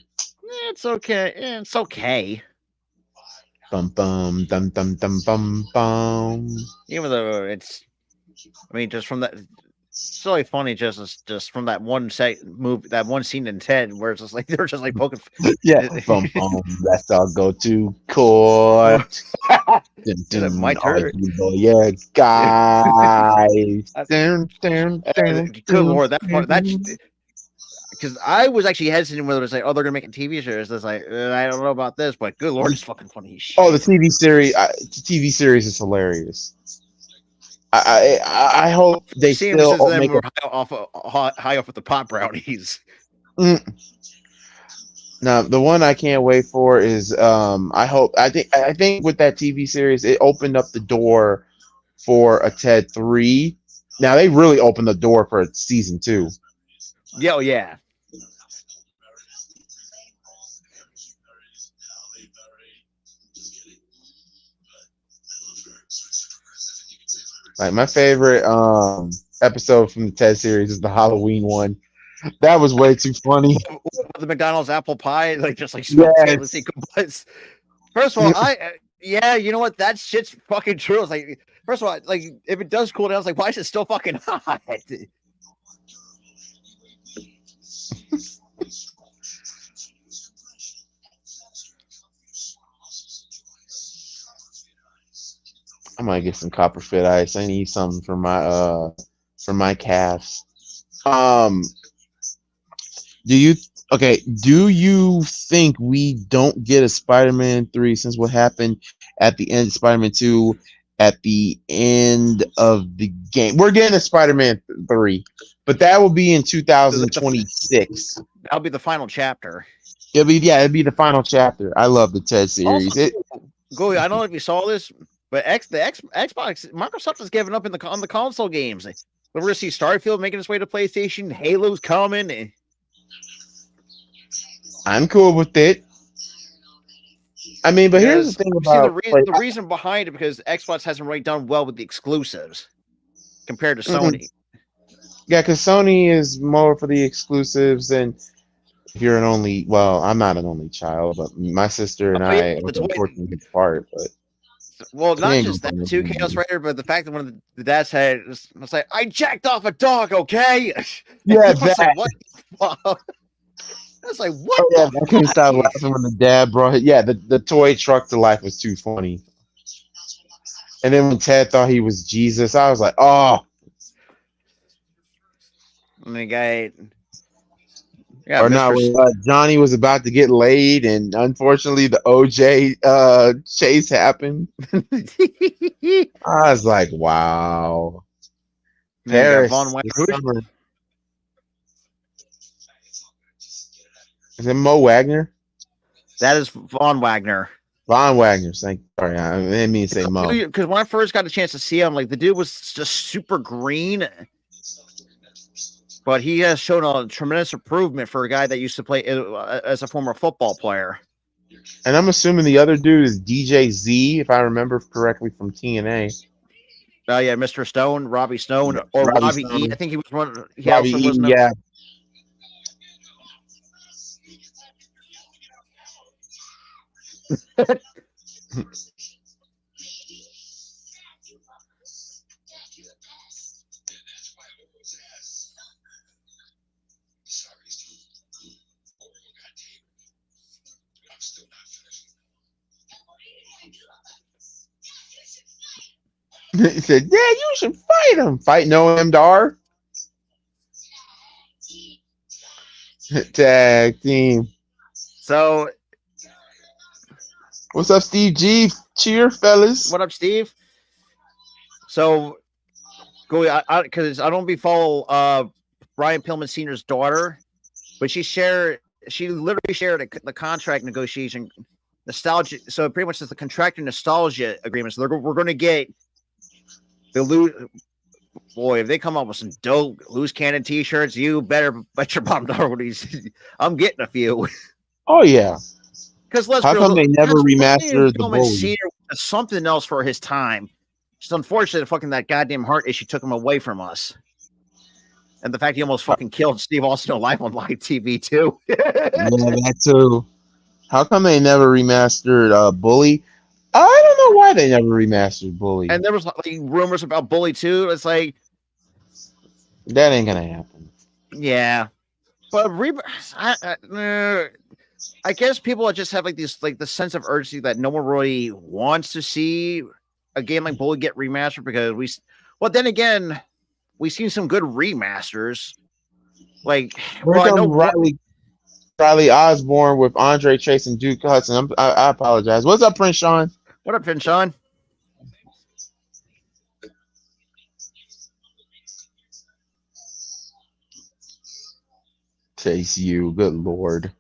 It's okay. It's okay. Bum bum dum dum dum bum bum. Even though it's, I mean, just from that, it's really funny. Just from that one that one scene in Ted, where it's just like they're just like poking. Yeah, bum bum. Let's all go to court. My turn. Yeah, guys. Good Lord, that part because I was actually hesitant whether it's like, oh, they're gonna make a TV series. It's like, I don't know about this, but good lord, it's fucking funny as shit. Oh, the TV series. The TV series is hilarious. I hope they Seeing still since then make we're high off with the pop brownies. Now the one I can't wait for is I think with that TV series it opened up the door for a Ted 3. Now they really opened the door for season 2. Yeah, oh, yeah. Like my favorite episode from the Ted series is the Halloween one. That was way too funny. The McDonald's apple pie, like just like Yes. spontaneously combust. First of all, yeah, you know what? That shit's fucking true. It's like, first of all, like if it does cool down, it's like, why is it still fucking hot? I might get some copperfit ice. I need something for my calves. Do you think we don't get a Spider-Man 3 since what happened at the end of Spider-Man 2 at the end of the game? We're getting a Spider-Man 3, but that will be in 2026. That'll be the final chapter. It'll be the final chapter. I love the Ted series. Also, Goy, I don't know if you saw this, but Xbox, Microsoft has given up on the console games. We're gonna see Starfield making its way to PlayStation. Halo's coming. I'm cool with it. I mean, but here's the thing about the reason behind it, because Xbox hasn't really done well with the exclusives compared to Sony. Yeah, because Sony is more for the exclusives, and if you're I'm not an only child, but my sister and I was unfortunately part. But well, not just that too, Chaos Rider, but the fact that one of the dads had was like, I jacked off a dog, okay? Yeah, that. Like, what the fuck? I was like, what? Oh, yeah, I couldn't stop laughing when the dad brought it. Yeah, the toy truck to life was too funny. And then when Ted thought he was Jesus, I was like, oh. And the guy, Johnny was about to get laid, and unfortunately, the OJ chase happened. I was like, wow. Paris. Is it Mo Wagner? That is Von Wagner. Von Wagner. Sorry, I didn't mean to say Mo. Because when I first got a chance to see him, like the dude was just super green, but he has shown a tremendous improvement for a guy that used to play as a former football player. And I'm assuming the other dude is DJ Z, if I remember correctly, from TNA. Oh yeah, Mr. Stone, Robbie Stone, or Robbie Stone. E. I think he was one. Robbie E. Yeah. He said, "Yeah, you should fight him. Fight Noam Dar." Tag team. So, what's up, Steve G? Cheer, fellas. What up, Steve? So, go because I don't follow Brian Pillman Sr.'s daughter, but she literally shared the contract negotiation nostalgia. So pretty much it's the contract and nostalgia agreement. So we're going to get the loose. Boy, if they come up with some dope loose cannon T-shirts, you better bet your bottom dollar I'm getting a few. Oh yeah. Because how come they never remastered the Bully? Something else for his time. Just unfortunate, that goddamn heart issue took him away from us, and the fact he almost fucking killed Steve Austin live on live TV too. Yeah, that too. How come they never remastered Bully? I don't know why they never remastered Bully. And there was rumors about Bully too. It's like that ain't gonna happen. Yeah, but I guess people just have the sense of urgency that no one really wants to see a game like Bully get remastered because then again, we've seen some good remasters. Like, Here well, I know come Riley Osborne with Andre Chase and Duke Hudson. I apologize. What's up, Prince Sean? what up, Finn Sean? Chase you. Good lord.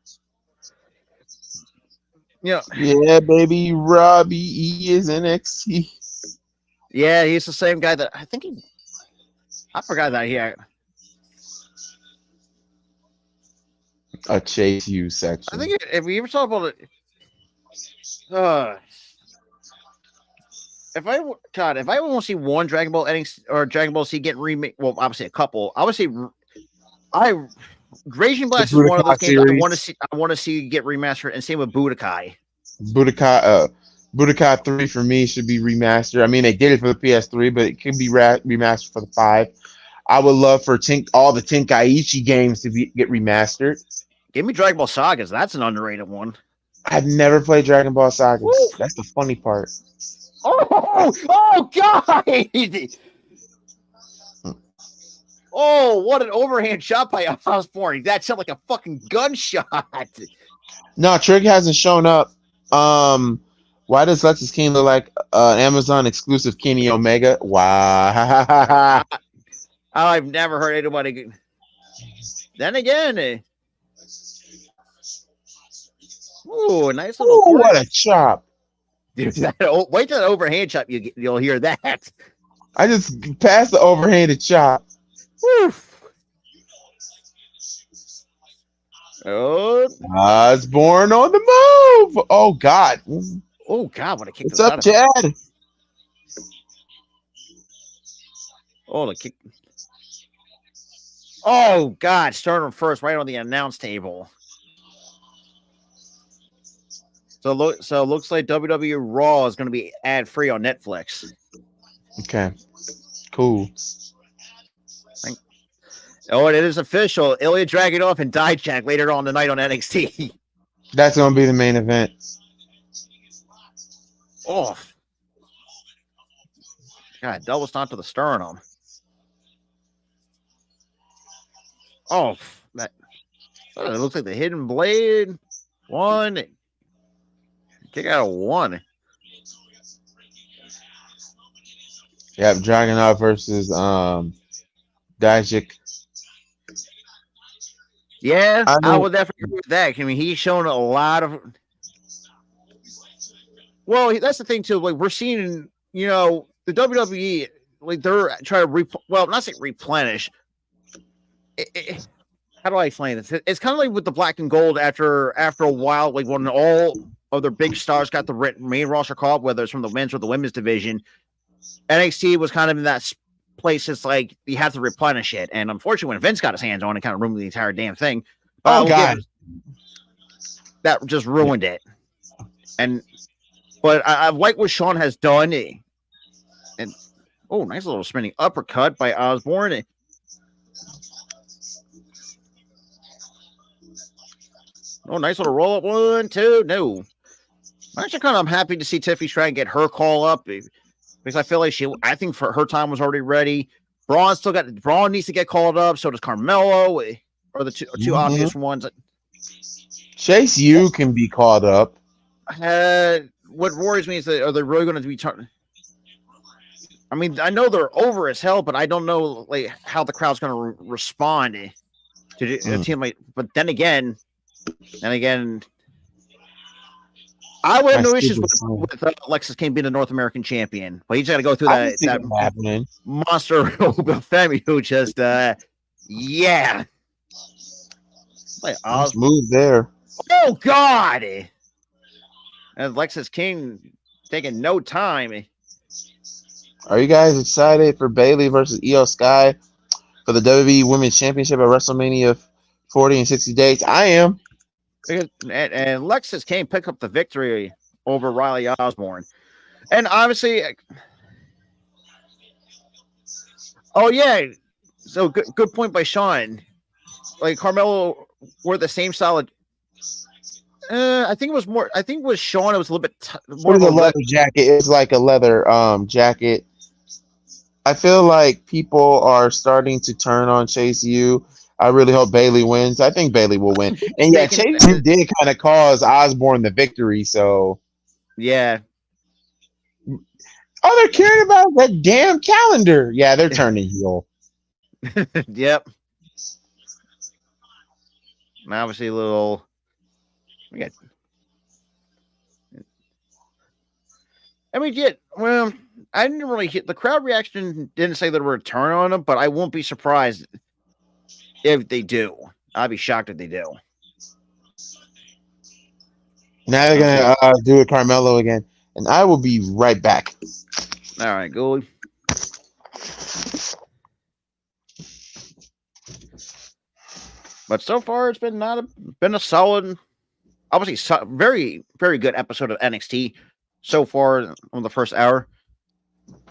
Yeah, Yeah, baby. Robbie E is NXT. yeah, he's the same guy that I think he. I forgot that he had. A Chase you I section. think if we ever talk about it, if I want to see one Dragon Ball NXT or Dragon Ball Z get remade, well, obviously a couple. I would say Raging Blast is one of those Budokai games I want to series. see. I want to see get remastered, and same with Budokai. Budokai 3 for me should be remastered. I mean, they did it for the PS3, but it can be remastered for the 5. I would love for all the Tenkaichi games to get remastered. Give me Dragon Ball Sagas. That's an underrated one. I've never played Dragon Ball Saga. Woo! That's the funny part. Oh, God! Oh, what an overhand shot by Osborne. That sounded like a fucking gunshot. No, Trig hasn't shown up. Why does Lexus King look like Amazon exclusive Kenny Omega? Wow. I've never heard anybody. Then again, ooh, a nice little. Ooh, what a chop! Dude, wait till that overhand chop. You'll hear that. I just passed the overhanded chop. Woo. Oh, Osborne on the move. Oh God. oh God! What a kick! What's up, Chad? Oh, the kick. Oh God! Starting first, right on the announce table. So it looks like WWE Raw is going to be ad free on Netflix. Okay, cool. Oh, and it is official. Ilya Dragunov and Dijak later on tonight on NXT. That's going to be the main event. Oh, God! Double stomp to the sternum. Oh, that it looks like the hidden blade. One. Kick out of one. Yep, Dragunov versus Dijak. Yeah, I would definitely agree with that. I mean, he's shown a lot of. Well, that's the thing too. Like we're seeing, the WWE, like they're trying to not say replenish. How do I explain this? It's kind of like with the black and gold after a while, like when all of their big stars got the main roster call up, whether it's from the men's or the women's division. NXT was kind of in that place. It's like you have to replenish it, and unfortunately, when Vince got his hands on it, kind of ruined the entire damn thing. Oh God, that just ruined it. But I like what Sean has done. And nice little spinning uppercut by Osborne. Oh, nice little roll up. 1, 2. No. Actually, I'm happy to see Tiffany try and get her call up because I feel like I think for her time was already ready. Braun needs to get called up. So does Carmelo, or the two obvious ones. Chase U can be called up. What worries me is that are they really going to be turning? I mean, I know they're over as hell, but I don't know like how the crowd's going to respond to a team like. But then again. I would have no issues with Alexis King being the North American champion, but he's got to go through that monster Femi who just yeah. Like move there. Oh God! And Alexis King taking no time. Are you guys excited for Bayley versus Io Sky for the WWE Women's Championship at WrestleMania 40 and 60 days? I am. And Alexis King picked up the victory over Riley Osborne. And obviously, oh yeah, so good point by Sean. Like Carmelo wore the same solid. I think it was Sean. It was a little bit more of a leather jacket. It's like a leather jacket. I feel like people are starting to turn on Chase U. I really hope Bailey wins. I think Bailey will win. And yeah, Taking Chase did kind of cause Osborne the victory. So, yeah. oh, they're caring about that damn calendar. Yeah, they're turning heel. Yep. And obviously, a little. We got. I mean, yeah. Well, I didn't really hit the crowd reaction. Didn't say that we're turn on them, but I won't be surprised if they do. I'd be shocked if they do. Now they're gonna do it Carmelo again, and I will be right back. All right, Gooley. But so far, it's been been a solid, obviously very very good episode of NXT so far on the first hour.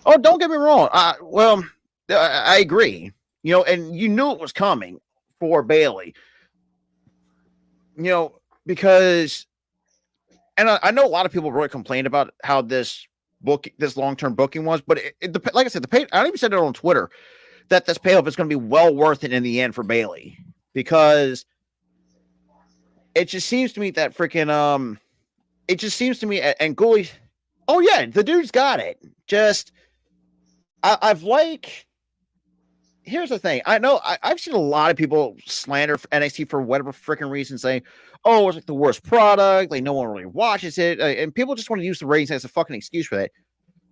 Oh, don't get me wrong. I agree. You know, and you knew it was coming for Bailey. You know, because, and I know a lot of people really complained about how this long term booking was, but like I said, the pay. I even said it on Twitter that this payoff is going to be well worth it in the end for Bailey, because it just seems to me that freaking it just seems to me, and Gooley, oh yeah, the dude's got it. Just I've like, here's the thing. I know I've seen a lot of people slander NXT for whatever freaking reason, saying, "Oh, it's like the worst product. Like no one really watches it," and people just want to use the ratings as a fucking excuse for that.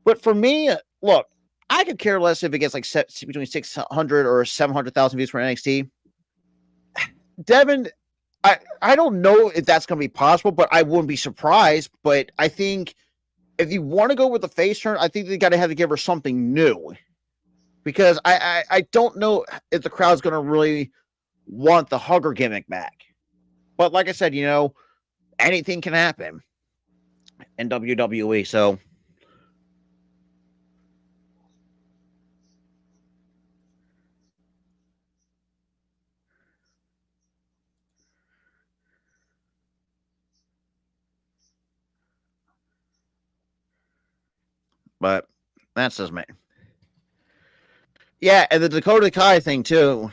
But for me, look, I could care less if it gets like between 600 or 700,000 views for NXT. Devin, I don't know if that's going to be possible, but I wouldn't be surprised. But I think if you want to go with the face turn, I think they got to have to give her something new, because I don't know if the crowd's going to really want the hugger gimmick back. But like I said, you know, anything can happen in WWE. So, but that's just me. Yeah, and the Dakota Kai thing too.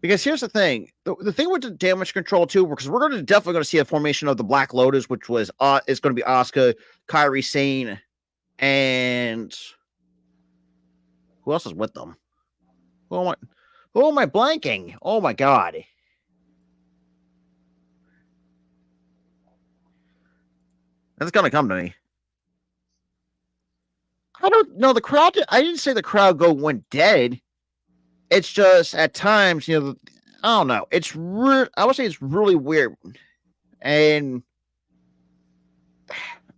Because here's the thing: the thing with the damage control too, because we're definitely going to see a formation of the Black Lotus, which was is going to be Asuka, Kairi Sane, and who else is with them? Who am I blanking? Oh my god! That's going to come to me. I don't know. The crowd. I didn't say the crowd went dead. It's just at times, you know, I don't know. I would say it's really weird, and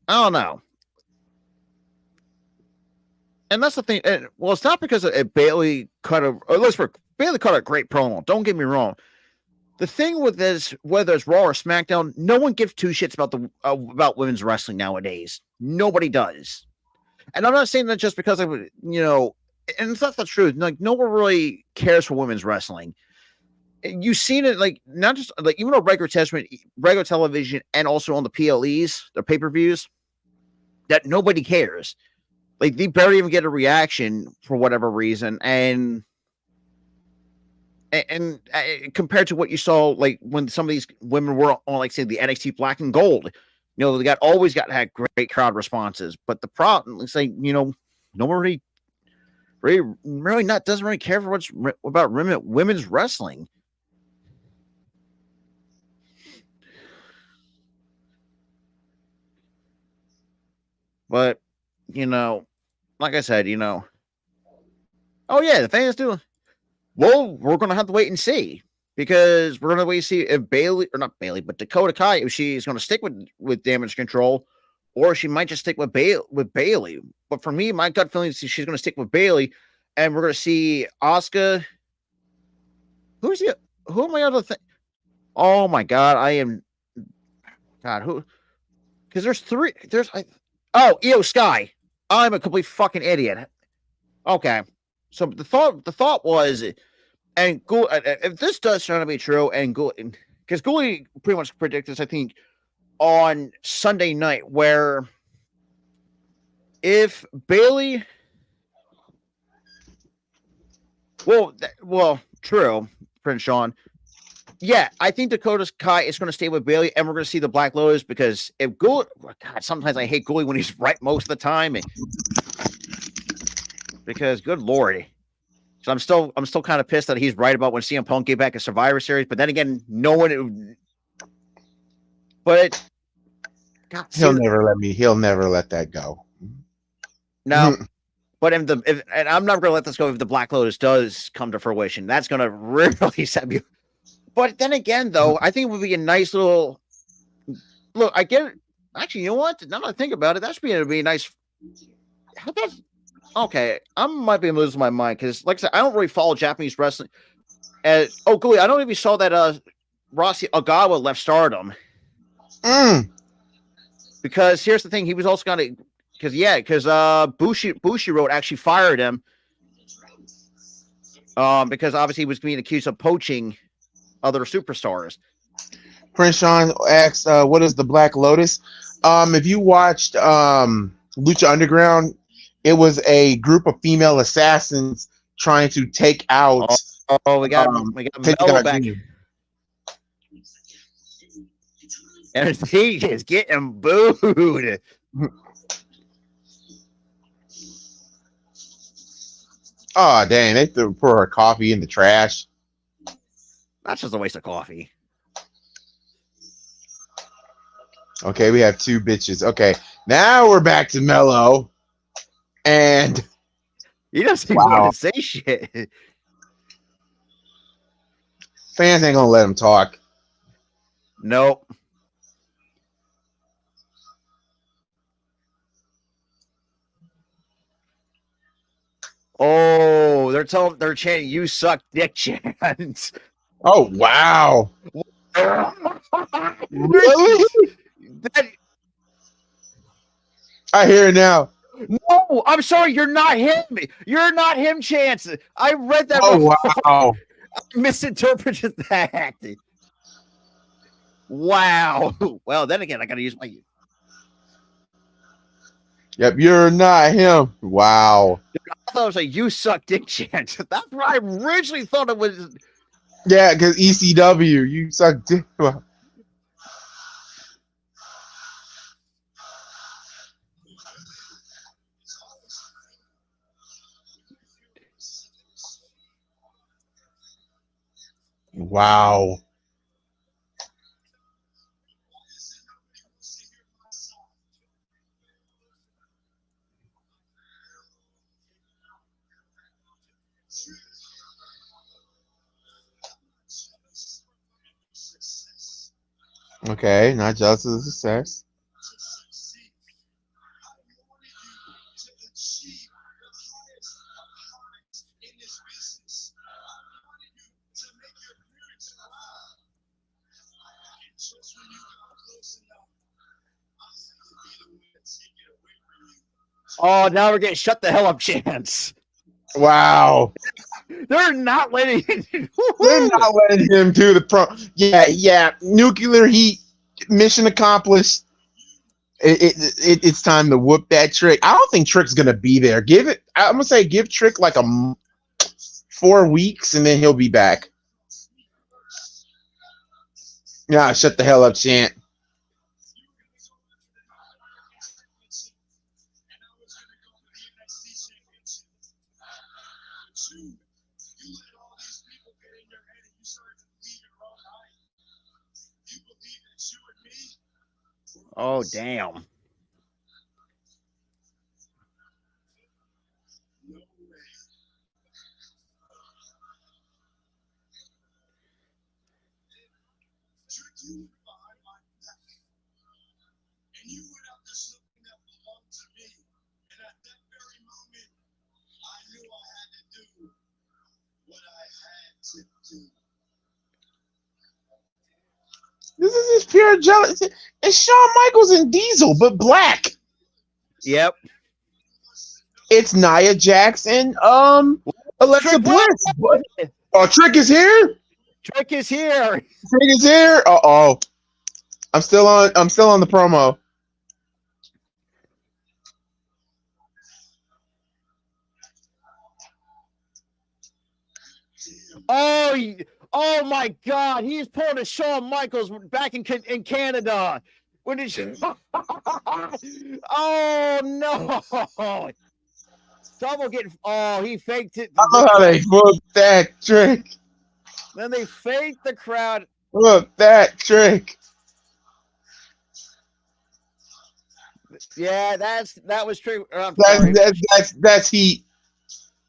I don't know. And that's the thing. Well, it's not because Bailey cut Bailey cut a great promo. Don't get me wrong. The thing with this, whether it's Raw or SmackDown, no one gives two shits about women's wrestling nowadays. Nobody does. And I'm not saying that just because and it's not the truth. Like, no one really cares for women's wrestling. You've seen it, like, not just like even on regular television, and also on the PLEs, the pay-per-views, that nobody cares. Like, they barely even get a reaction for whatever reason, and compared to what you saw, like when some of these women were on, like, say, the NXT Black and Gold, they had great crowd responses. But the problem is, like, no one really not doesn't really care for what's about women's wrestling. But like I said, oh yeah, the fans do. Well, we're gonna have to wait and see, because we're gonna wait and see if Dakota Kai, if she's gonna stick with damage control, or she might just stick with Bailey. But for me, my gut feeling is she's gonna stick with Bailey, and we're gonna see Asuka. Who am I other thing? Oh my god, who? Because there's three. Io Sky. I'm a complete fucking idiot. Okay, so the thought was, and if this does turn out to be true, and because Gooley pretty much predicted this, I think, on Sunday night, where if Bailey, Well, true, Prince Sean. Yeah, I think Dakota Kai is going to stay with Bailey, and we're going to see the Black Lotus because if God, sometimes I hate Gully when he's right most of the time, because good lord. So I'm still kind of pissed that he's right about when CM Punk gave back a Survivor Series, but then again, no one. But God, He'll never let that go. no. But and I'm not going to let this go if the Black Lotus does come to fruition. That's going to really set me. But then again, though, I think it would be a nice little look. I get it. Actually, you know what? Now that I think about it, that's going to be a nice. How about okay? I might be losing my mind because, like I said, I don't really follow Japanese wrestling. Glee, I don't know if you saw that Rossi Ogawa left Stardom. Because here's the thing, he was also going to because Bushiroad actually fired him because obviously he was being accused of poaching other superstars. Prince Sean asks, "What is the Black Lotus?" If you watched Lucha Underground, it was a group of female assassins trying to take out. We got Mello back, Junior. and he is getting booed. Oh dang! They threw her coffee in the trash. That's just a waste of coffee. Okay, we have two bitches. Okay, now we're back to Mello, and He doesn't even want to say shit. Fans ain't gonna let him talk. Nope. Oh, they're chanting "You suck, dick" chants. Oh wow! Really? I hear it now. No, I'm sorry. You're not him. You're not him, Chance. I read that. Oh wow! I misinterpreted that. Wow. Well, then again, I gotta use my. Yep, you're not him. Wow. I thought it was like "You suck, dick" chant. That's what I originally thought it was. Yeah, because ECW, you suck dick. Wow. Okay, not jealous of the success. Oh, now we're getting "Shut the hell up" chants. Wow. They're not letting. They're not letting him do the pro. Yeah. Nuclear heat. Mission accomplished. It's time to whoop that Trick. I don't think Trick's gonna be there. I'm gonna say give Trick like 4 weeks and then he'll be back. Yeah, shut the hell up, chant. Oh, damn. This is just pure jealousy. It's Shawn Michaels and Diesel, but black. Yep. It's Nia Jax and Alexa Trick Bliss. Oh, Trick is here. Trick is here. Trick is here. Uh-oh. I'm still on the promo. Oh my God! He's pulling a Shawn Michaels back in Canada. When did you? Oh no! Double getting. Oh, he faked it. I love how they booked that trick. Then they faked the crowd. Look that trick. Yeah, that was true. I'm sorry. That's heat.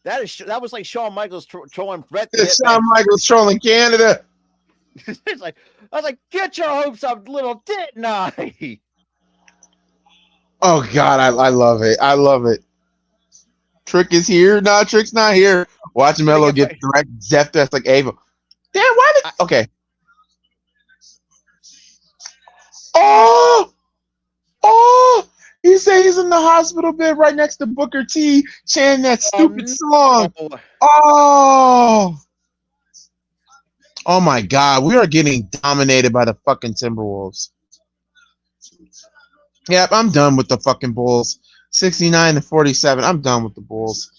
That was like Shawn Michaels trolling Brett. Shawn Michaels trolling Canada. It's like I was like, get your hopes up, little, didn't I? Oh God, I love it. I love it. Trick is here. No, Trick's not here. Watch Mello get direct Zeph. That's like Ava. Damn, why did? Okay. Oh! He said he's in the hospital bed right next to Booker T, chanting that stupid song. Oh! Oh my God, we are getting dominated by the fucking Timberwolves. Yep, I'm done with the fucking Bulls. 69-47. I'm done with the Bulls.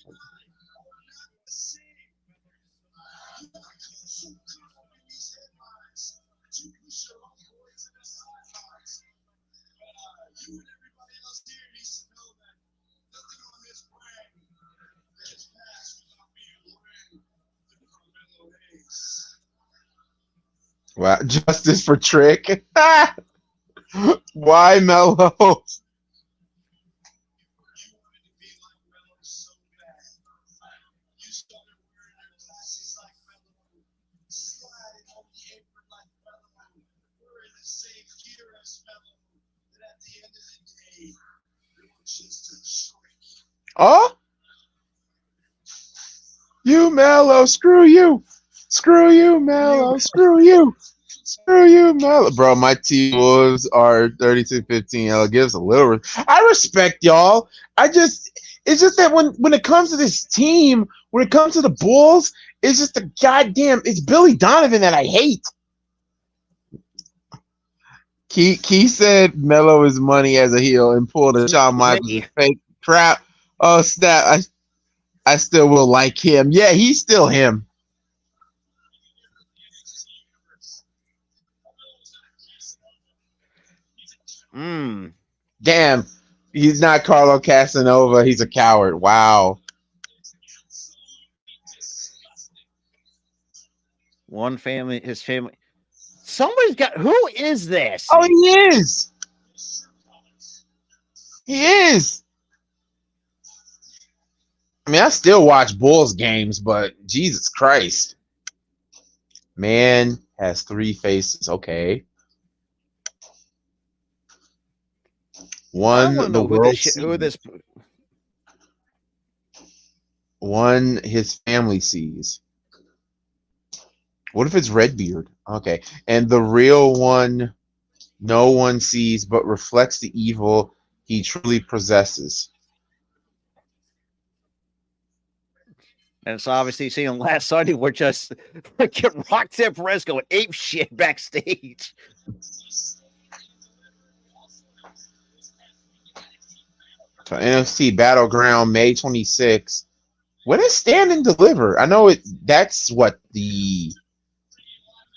Wow, justice for Trick. Why Mello? Oh? You Mello, screw you. Screw you, Mello. Screw you. Screw you, Mello. Bro, my T-Wolves are 32-15. Give us a little. I respect y'all. It's just that when it comes to this team, when it comes to the Bulls, it's just the goddamn. It's Billy Donovan that I hate. Key said Mello is money as a heel and pulled a Shawn Michaels fake crap. Oh snap! I still will like him. Yeah, he's still him. Damn, he's not Carlo Casanova. He's a coward. Wow. One family, his family. Somebody's got. Who is this? Oh, he is. He is. I mean, I still watch Bulls games, but Jesus Christ. Man has 3 faces. Okay. One, the world. Who this? One, his family sees. What if it's Redbeard? Okay. And the real one, no one sees but reflects the evil he truly possesses. And it's obviously seen last Sunday. We're just freaking Roxanne Perez going ape shit backstage. So NXT Battleground May 26th. When is Stand and Deliver? I know that's what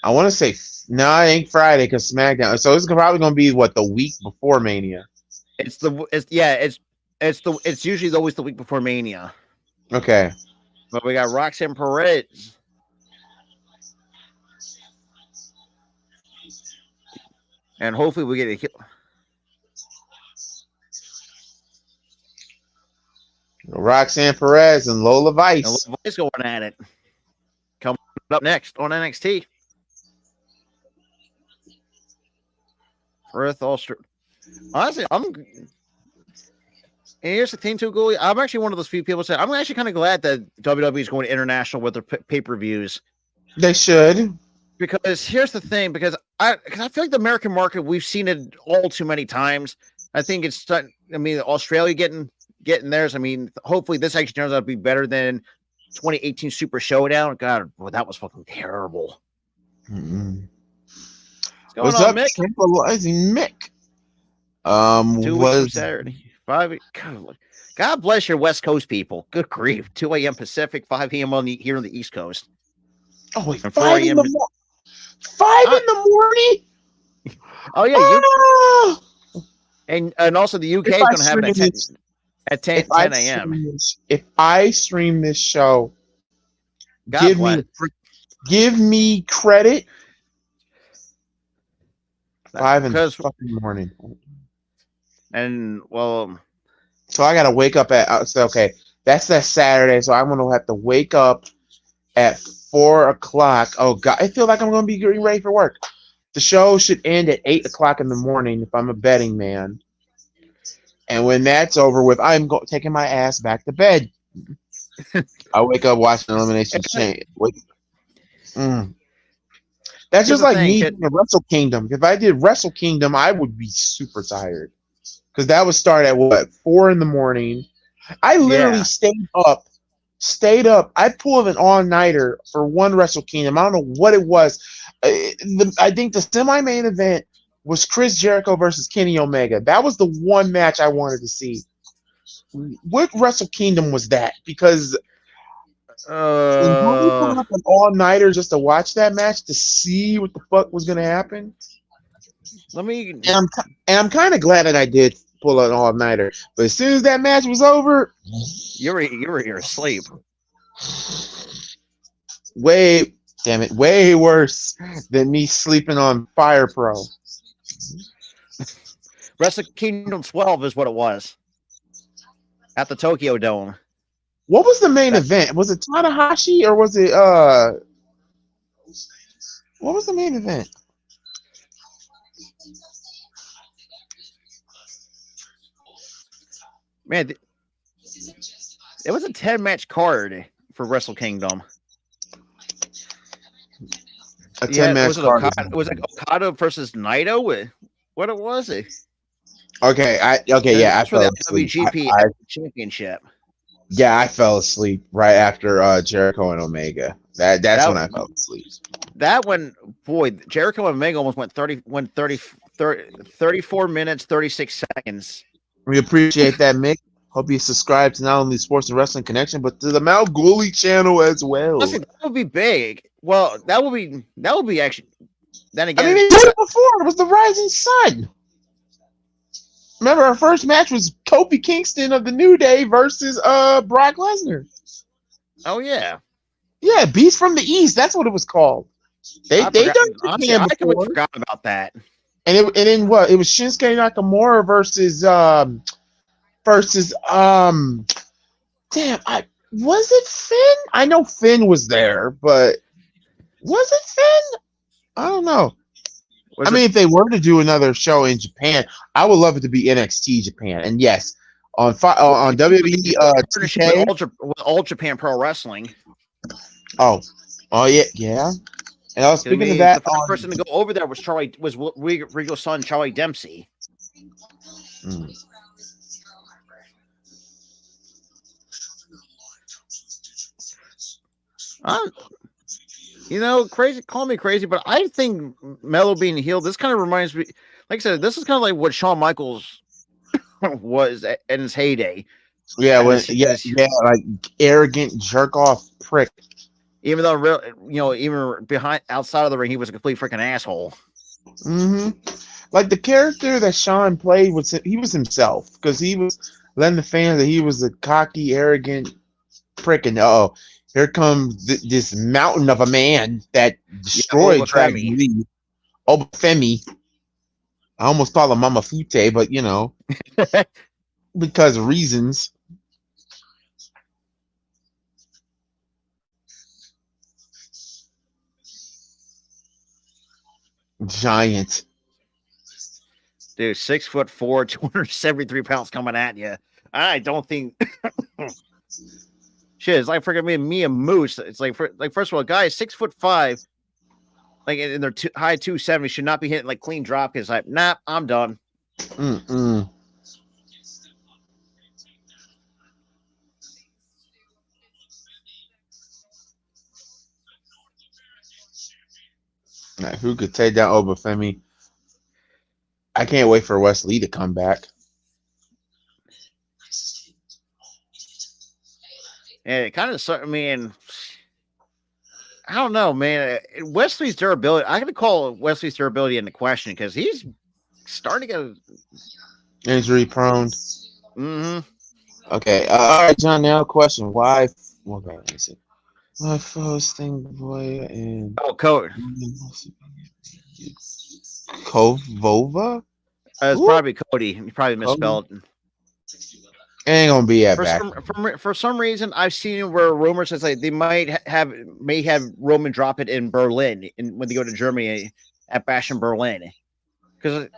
I want to say. No, it ain't Friday because SmackDown. So it's probably going to be what, the week before Mania. It's usually always the week before Mania. Okay. But we got Roxanne Perez. And hopefully we get a Roxanne Perez and Lola Vice. Lola Vice going at it. Coming up next on NXT. Earth Ulster. Honestly, and here's the thing too, Goalie. I'm actually one of those few people that I'm actually kind of glad that WWE is going international with their pay-per-views. They should. Because here's the thing, because I feel like the American market, we've seen it all too many times. I think it's, I mean, Australia getting theirs. I mean, hopefully this actually turns out to be better than 2018 Super Showdown. God, well, that was fucking terrible. Mm-hmm. What's up, Mick? Centralizing Mick. 2 weeks from Saturday. 5. God bless your West Coast people. Good grief. 2 a.m. Pacific, 5 a.m. here on the East Coast. Oh wait, and 4 a.m. 5 Uh, in the morning. oh yeah, you Ah! and also the UK If is I going to have it stream at 10 this, at if 10, I 10 a.m. stream this, if I stream this show, God give bless. me give me credit. 5 in the Because fucking morning. and well, So I gotta wake up at. So okay, that's that Saturday. So I'm gonna have to wake up at 4 o'clock. Oh god, I feel like I'm gonna be getting ready for work. The show should end at 8 o'clock in the morning if I'm a betting man. And when that's over with, taking my ass back to bed. I wake up watching Elimination Chamber. Mm. That's here's just the like thing, me kid. doing Wrestle Kingdom. If I did Wrestle Kingdom, I would be super tired because that would start at what 4 in the morning. I literally Yeah. stayed up. I pulled an all-nighter for one Wrestle Kingdom. I don't know what it was. I think the semi-main event was Chris Jericho versus Kenny Omega. That was the one match I wanted to see. What Wrestle Kingdom was that? Because when Bobby pulled Uh, up an all-nighter just to watch that match to see what the fuck was gonna happen, let me. and I'm kind of glad that I did pull an all-nighter. But as soon as that match was over, You're asleep. way damn it, way worse than me sleeping on Fire Pro. Wrestle Kingdom 12 is what it was at the Tokyo Dome. What was the main That event? Was it Tanahashi or was it what was the main event? man, it was a 10-match card for Wrestle Kingdom. A 10 Yeah, match was it card. Okada? Was it Okada versus Naito? What it was? Okay, And yeah, I that's for the fell asleep. IWGP Championship. I fell asleep right after Jericho and Omega. That's That when I fell asleep. that one, boy, Jericho and Omega almost went 34 minutes 36 seconds. We appreciate that, Mick. Hope you subscribe to not only Sports and Wrestling Connection, but to the Malguli channel as well. Honestly, that would be big. Well, that would be actually. Then I mean, again, they did it before. It was the Rising Sun. Remember, our first match was Kofi Kingston of the New Day versus Brock Lesnar. oh yeah, Yeah, Beast from the East. That's what it was called. They I done forgot. Honestly, Japan I completely before, forgot about that. and then what? It was Shinsuke Nakamura versus damn, was it Finn? I know Finn was there, but was it Finn? I don't know. Was I it? mean, if they were to do another show in Japan, I would love it to be NXT Japan. And yes, on WWE Partnership with 2K. All Japan Pro Wrestling. Oh, yeah, yeah. And I was I speaking of mean, the that first on. person to go over there was Regal's son, Charlie Dempsey. Mm. Crazy. Call me crazy, but I think Mello being healed. This kind of reminds me, like I said, this is kind of like what Shawn Michaels was in his heyday. Yeah, His, like arrogant jerk off prick. even though even behind outside of the ring, he was a complete freaking asshole. Mm-hmm. Like the character that Sean played he was himself because he was letting the fans that he was a cocky, arrogant prick, and here comes this mountain of a man that destroyed Dragon Lee. Obafemi. I almost call him Mama Fute, but because of reasons. Giant. Dude, 6'4", 273 pounds coming at you. I don't think. Shit, it's like freaking me and Moose. It's like first of all, guys 6'5", like in their high 270 should not be hitting like clean drop because nah, I'm done. Mm-mm. Who could take down Obafemi? I can't wait for Wes Lee to come back. And it kind of, I mean, I don't know, man. Wesley's durability. I gotta call Wesley's durability into question because he's starting to get Injury prone. Mm-hmm. Okay. All right, John. Now question: Why? Okay, let me see. My first thing, boy, and Oh, code. Kovova. It's Who? probably Cody. You probably misspelled. Ain't gonna be at For back. for some reason, I've seen where rumors says like they may have Roman drop it in Berlin when they go to Germany at Bash in Berlin because.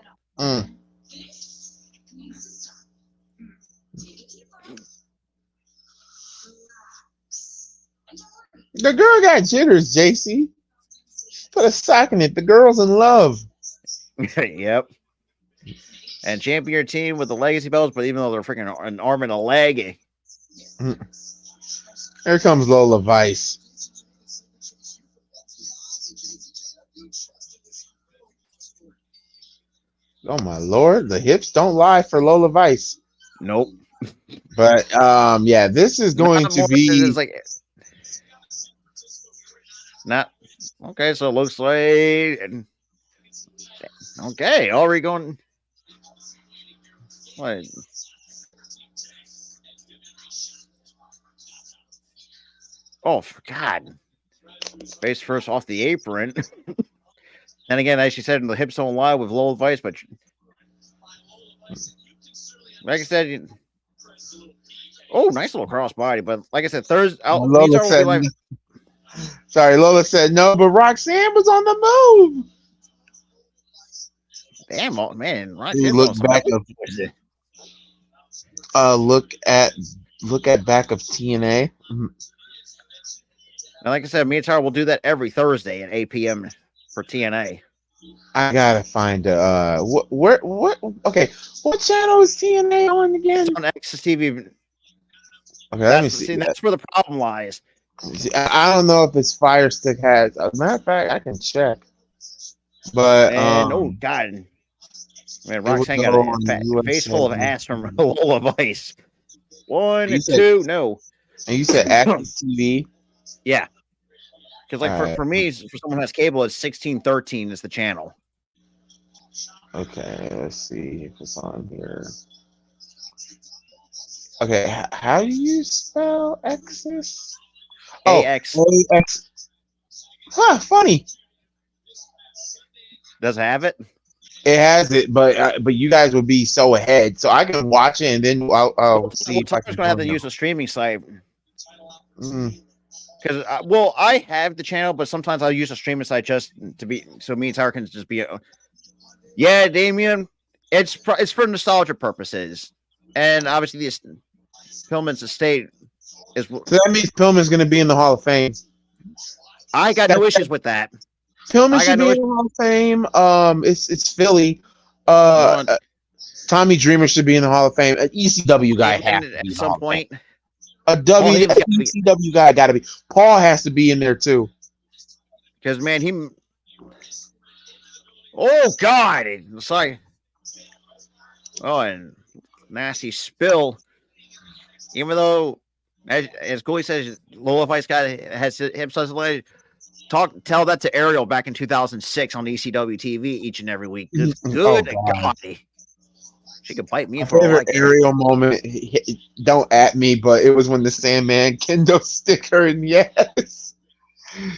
The girl got jitters, JC. Put a sock in it. The girl's in love. Yep. And champion your team with the legacy belts, but even though they're freaking an arm and a leg. Here comes Lola Vice. Oh my lord, the hips don't lie for Lola Vice. Nope. But yeah, this is going to be like not okay. So it looks like okay. Already going. What? Oh, for God. Face first off the apron. And again, as she said, the hips don't lie with low advice, but like I said, oh, nice little crossbody. But like I said, Thursday, Lola said, like, sorry, Lola said no, but Roxanne was on the move. Damn, man, Roxanne look back of look at back of TNA. And like I said, me and Tyler will do that every Thursday at 8 p.m. for TNA. I gotta find what okay, what channel is TNA on again? It's on XTV. Okay, let me see. That's where the problem lies. I don't know if it's Fire Stick has. As a matter of fact, I can check. But oh God, man, Roxanne got a face full of ass from Lola Vice. 1, 2, no. And you said Active TV. Yeah. Because like for me, for someone who has cable, it's 1613 is the channel. Okay, let's see if it's on here. Okay, how do you spell Exis? AX. AX. Huh, funny. Does it have it? It has it, but you guys would be so ahead, so I can watch it and then I'll see if I can. Just gonna have to use a streaming site. Mm. Because I have the channel, but sometimes I'll use a streaming site just to be so me and Tyler can just be. Yeah, Damien, it's for nostalgia purposes, and obviously this Pillman's estate is. So that means Pillman's going to be in the Hall of Fame. I got no issues with that. Pillman should be in the Hall of Fame. It's Philly. Tommy Dreamer should be in the Hall of Fame. An ECW guy has to be at some point. A WCW guy got to be. Paul has to be in there too. Because man, he. Oh God! It's like. Oh, and nasty spill. Even though, as Gooley says, Lola Vice guy has himself tell that to Ariel back in 2006 on ECW TV each and every week. Good God. She could bite me for all I care. Ariel moment. Don't at me, but it was when the Sandman kendo stick her in the ass.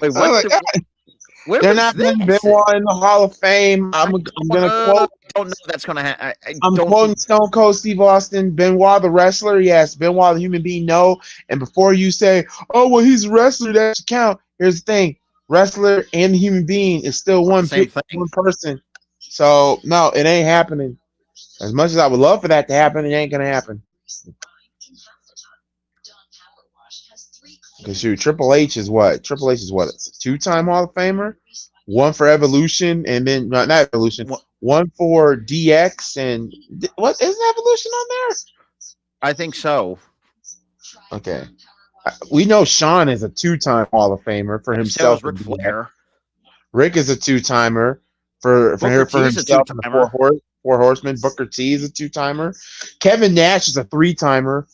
Wait, what? They're not putting Benoit in the Hall of Fame. I'm gonna quote. I don't know if that's gonna happen. I'm quoting Stone Cold Steve Austin. Benoit the wrestler, yes. Benoit the human being, no. And before you say, "Oh well, he's a wrestler," that should count. Here's the thing: wrestler and human being is still one person. So no, it ain't happening. As much as I would love for that to happen, it ain't gonna happen. Because Triple H is what? Triple H is what? It's a 2-time Hall of Famer, 1 for Evolution, and then not Evolution, 1 for DX, and what isn't Evolution on there? I think so. Okay, we know Shawn is a 2-time Hall of Famer for himself. Ric Flair. Rick is a 2-timer for himself. Four Horsemen. Booker T is a 2-timer. Kevin Nash is a 3-timer.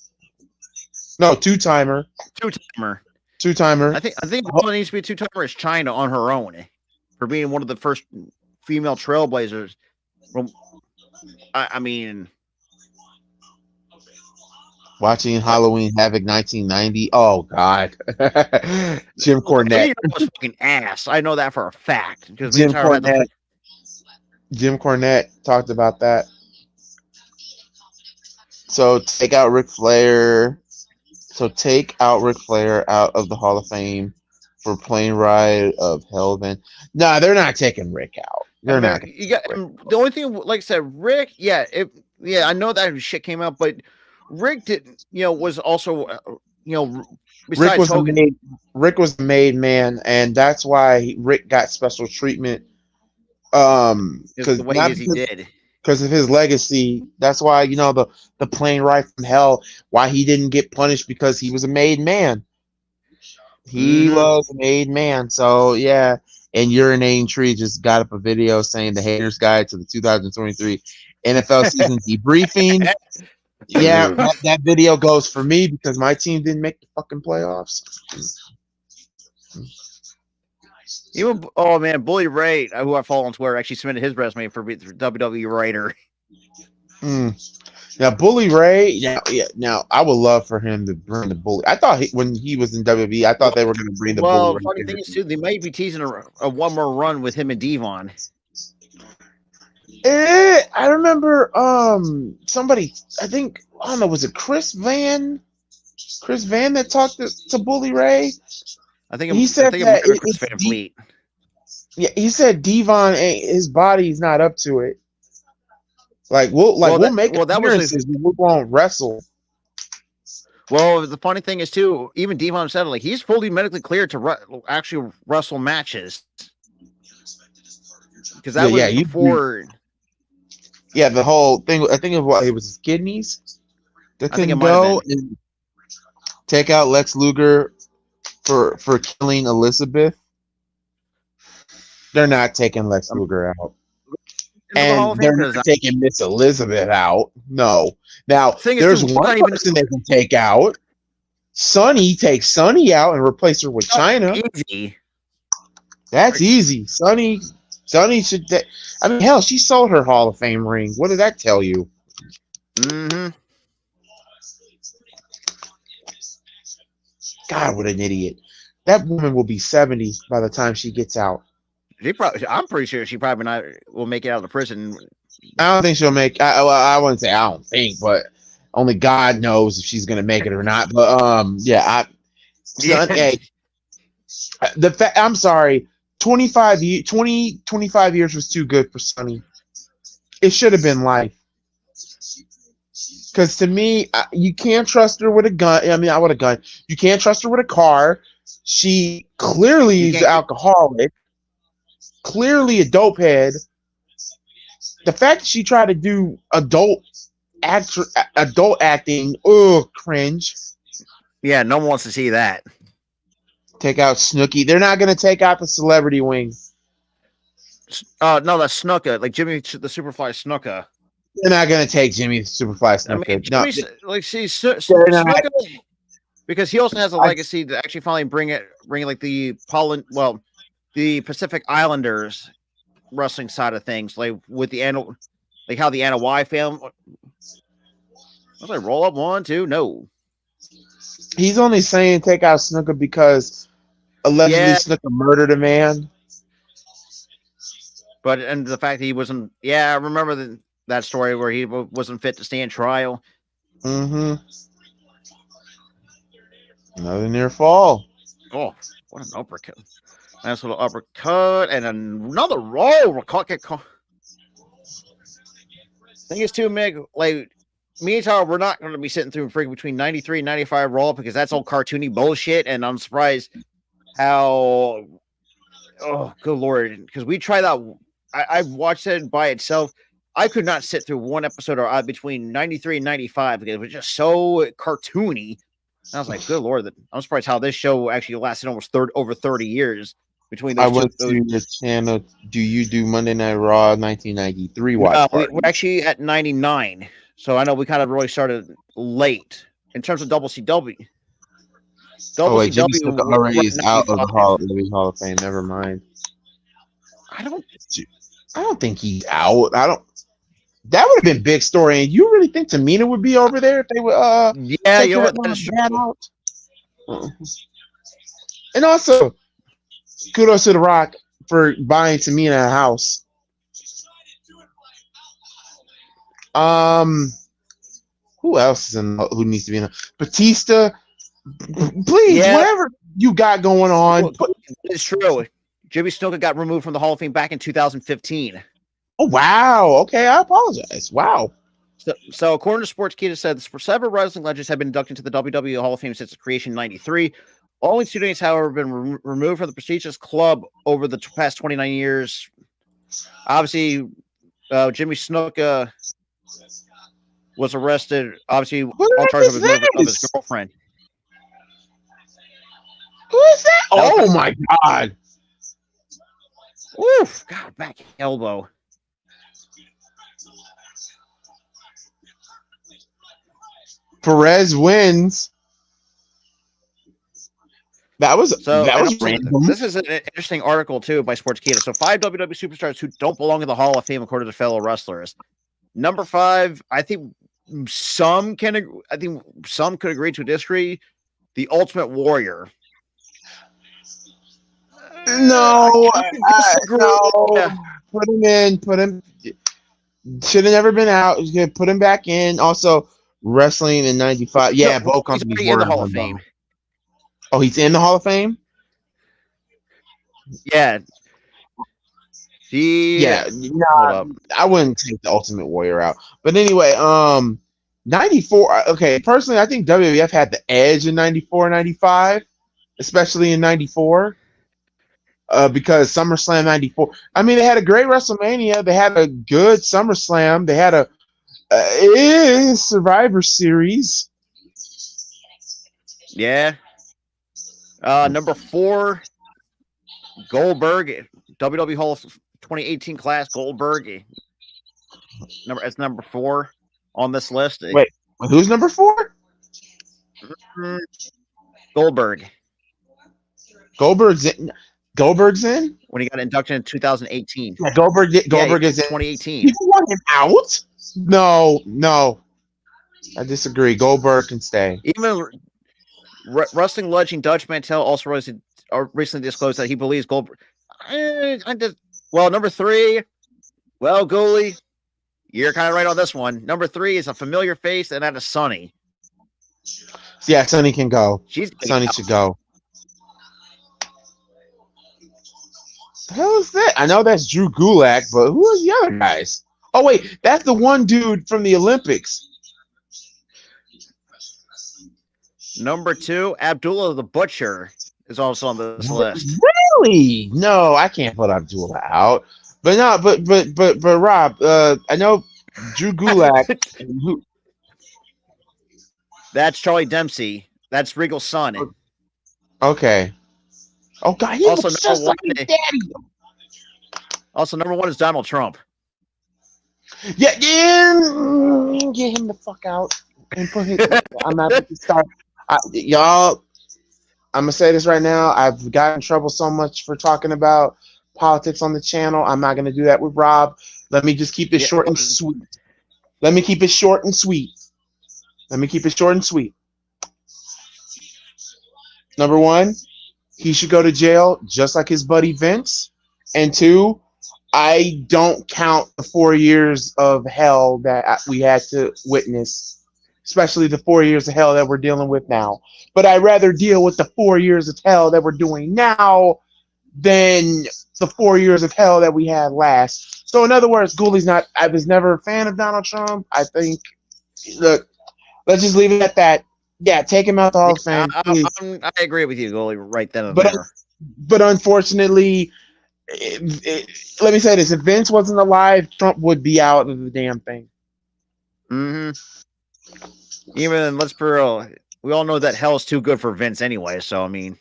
No, 2-timer. 2-timer. Two-timer. I think all it needs to be a two-timer is China on her own for being one of the first female trailblazers. I mean, Watching Halloween Havoc 1990. Oh God, Jim Cornette. was fucking ass. I know that for a fact because me Jim and Tyler had Cornette. Jim Cornette talked about that. So take out Ric Flair. So take out Ric Flair out of the Hall of Fame for Plane Ride of Hell. Then, nah, they're not taking Rick out. They're not. You got the only thing, like I said, Rick. Yeah, I know that shit came out, but Rick didn't. Was also, besides Rick was the made man, and that's why Rick got special treatment. Because the way he did. Because of his legacy. That's why, the plane ride from hell, why he didn't get punished, because he was a made man. He was a made man. So, yeah. And Urinating Tree just got up a video saying the Haters Guide to the 2023 NFL season debriefing. Yeah, that video goes for me because my team didn't make the fucking playoffs. Even Bully Ray, who I follow on Twitter, actually submitted his resume for WWE writer. Now Bully Ray, now I would love for him to bring the Bully. I thought when he was in WWE, I thought they were going to bring the Bully. Well, funny thing is too, they might be teasing a one more run with him and Devon. I remember somebody, I think, I don't know, was it Chris Van that talked to Bully Ray? I think he said that Chris Van Fleet. Yeah, he said Devon his body's not up to it. We'll make appearances, but we won't wrestle. Well, the funny thing is too, even Devon said he's fully medically cleared to actually wrestle matches. Because that was before. Yeah, the whole thing. I think it was his kidneys that couldn't go. And take out Lex Luger for killing Elizabeth. They're not taking Lex Luger out. And they're not taking Miss Elizabeth out. No. Now, there's one person they can take out. Sonny, take Sonny out and replace her with China. Easy. That's easy. Sonny should. I mean, hell, she sold her Hall of Fame ring. What did that tell you? Mm-hmm. God, what an idiot. That woman will be 70 by the time she gets out. I'm pretty sure she probably not will make it out of the prison. I don't think she'll make. I wouldn't say I don't think, but only God knows if she's gonna make it or not. But yeah. I'm sorry. 25 years was too good for Sonny. It should have been life. Because to me, you can't trust her with a gun. I mean, not with a gun. You can't trust her with a car. She clearly is an alcoholic. Clearly a dope head. The fact that she tried to do adult acting, cringe. Yeah, no one wants to see that. Take out Snooki. They're not going to take out the celebrity wing. No, that's Snuka, like Jimmy the Superfly Snuka. They're not going to take Jimmy the Superfly Snuka. I mean, Snuka, because he also has a legacy to actually finally bring like the Pacific Islanders wrestling side of things, like with the how the Anna Y family. I was like, roll up 1, 2, no. He's only saying take out Snuka because allegedly Snuka murdered a man. But and the fact that he wasn't, I remember that story where he wasn't fit to stand trial. Mm-hmm. Another near fall. Oh, what an uppercut! Nice little uppercut and another roll. Thing is too, Meg, like me and Tyler, we're not going to be sitting through freaking between 93 and 95 roll because that's all cartoony bullshit, and I'm surprised how. Oh, good lord! Because we tried that. I've watched it by itself. I could not sit through one episode or between 93 and 95 because it was just so cartoony. And I was like, good lord, I'm surprised how this show actually lasted almost over 30 years between those. I went to your channel. Do you do Monday Night Raw 1993 watch? We're actually at 99. So I know we kind of really started late in terms of WCW. Oh wait, Jimmy WCW Snuka already is out of the 95. Hall of Fame. Never mind. I don't. I don't think he's out. I don't. That would have been big story. And you really think Tamina would be over there if they would Yeah, take you know her what? That is dad true. out? And also, kudos to The Rock for buying Tamina a house. Who else is in? Who needs to be in? Batista, please, Yeah, whatever you got going on. it's true. Jimmy Snuka got removed from the Hall of Fame back in 2015. Oh wow. Okay, I apologize. Wow. So according to Sportskeeda, said several wrestling legends have been inducted into the WWE Hall of Fame since its creation in '93. Only two names, however, have been removed from the prestigious club over the past 29 years. Obviously, Jimmy Snuka was arrested, obviously, on charge of his girlfriend. Who is that? Oh my God. Oof, God, back elbow. Perez wins. That was random. This is an interesting article too by Sportskeeda. So 5 WWE superstars who don't belong in the Hall of Fame according to fellow wrestlers. Number 5, I think some could agree to disagree. The Ultimate Warrior. No, no. Put him in. Put him. Should have never been out. Put him back in. Also, wrestling in '95. Yeah, both companies were in the Hall of Fame. Oh, he's in the Hall of Fame. Yeah. I wouldn't take the Ultimate Warrior out. But anyway, 94. Okay, personally, I think WWF had the edge in 94, 95, especially in 94. Because SummerSlam 94. I mean, they had a great WrestleMania. They had a good SummerSlam. They had a Survivor Series. Yeah. Number 4, Goldberg, WWE Hall of 2018 class, Goldberg. It's number 4 on this list. Wait, who's number 4? Goldberg. Goldberg's in When he got inducted in 2018. Yeah, Goldberg is in 2018. People want him out? No. I disagree. Goldberg can stay. Even wrestling legend Dutch Mantel also recently disclosed that he believes Goldberg. Number 3. Well, Goalie, you're kind of right on this one. Number 3 is a familiar face, and that is Sunny. Yeah, Sunny can go. Sunny should go. The hell is that? I know that's Drew Gulak, but who are the other guys? Oh wait, that's the one dude from the Olympics. Number 2, Abdullah the Butcher is also on this list. Really? No, I can't put Abdullah out. But no, but Rob, I know Drew Gulak. That's Charlie Dempsey. That's Regal's son. Okay. Oh God, he also looks just like his daddy. Also, number 1 is Donald Trump. Yeah, get him the fuck out and put him. I'm not going to start. Y'all, I'm gonna say this right now. I've gotten in trouble so much for talking about politics on the channel. I'm not gonna do that with Rob. Let me just keep it short and sweet. Number 1, he should go to jail just like his buddy Vince. And 2, I don't count the 4 years of hell that we had to witness, especially the 4 years of hell that we're dealing with now. But I'd rather deal with the 4 years of hell that we're doing now than the 4 years of hell that we had last. So in other words, I was never a fan of Donald Trump. I think, look, let's just leave it at that. Yeah, take him out the Hall of Fame. I agree with you, Goalie, right then and there. But unfortunately, let me say this: if Vince wasn't alive, Trump would be out of the damn thing. Mm-hmm. Even let's be real, we all know that hell's too good for Vince anyway. So I mean,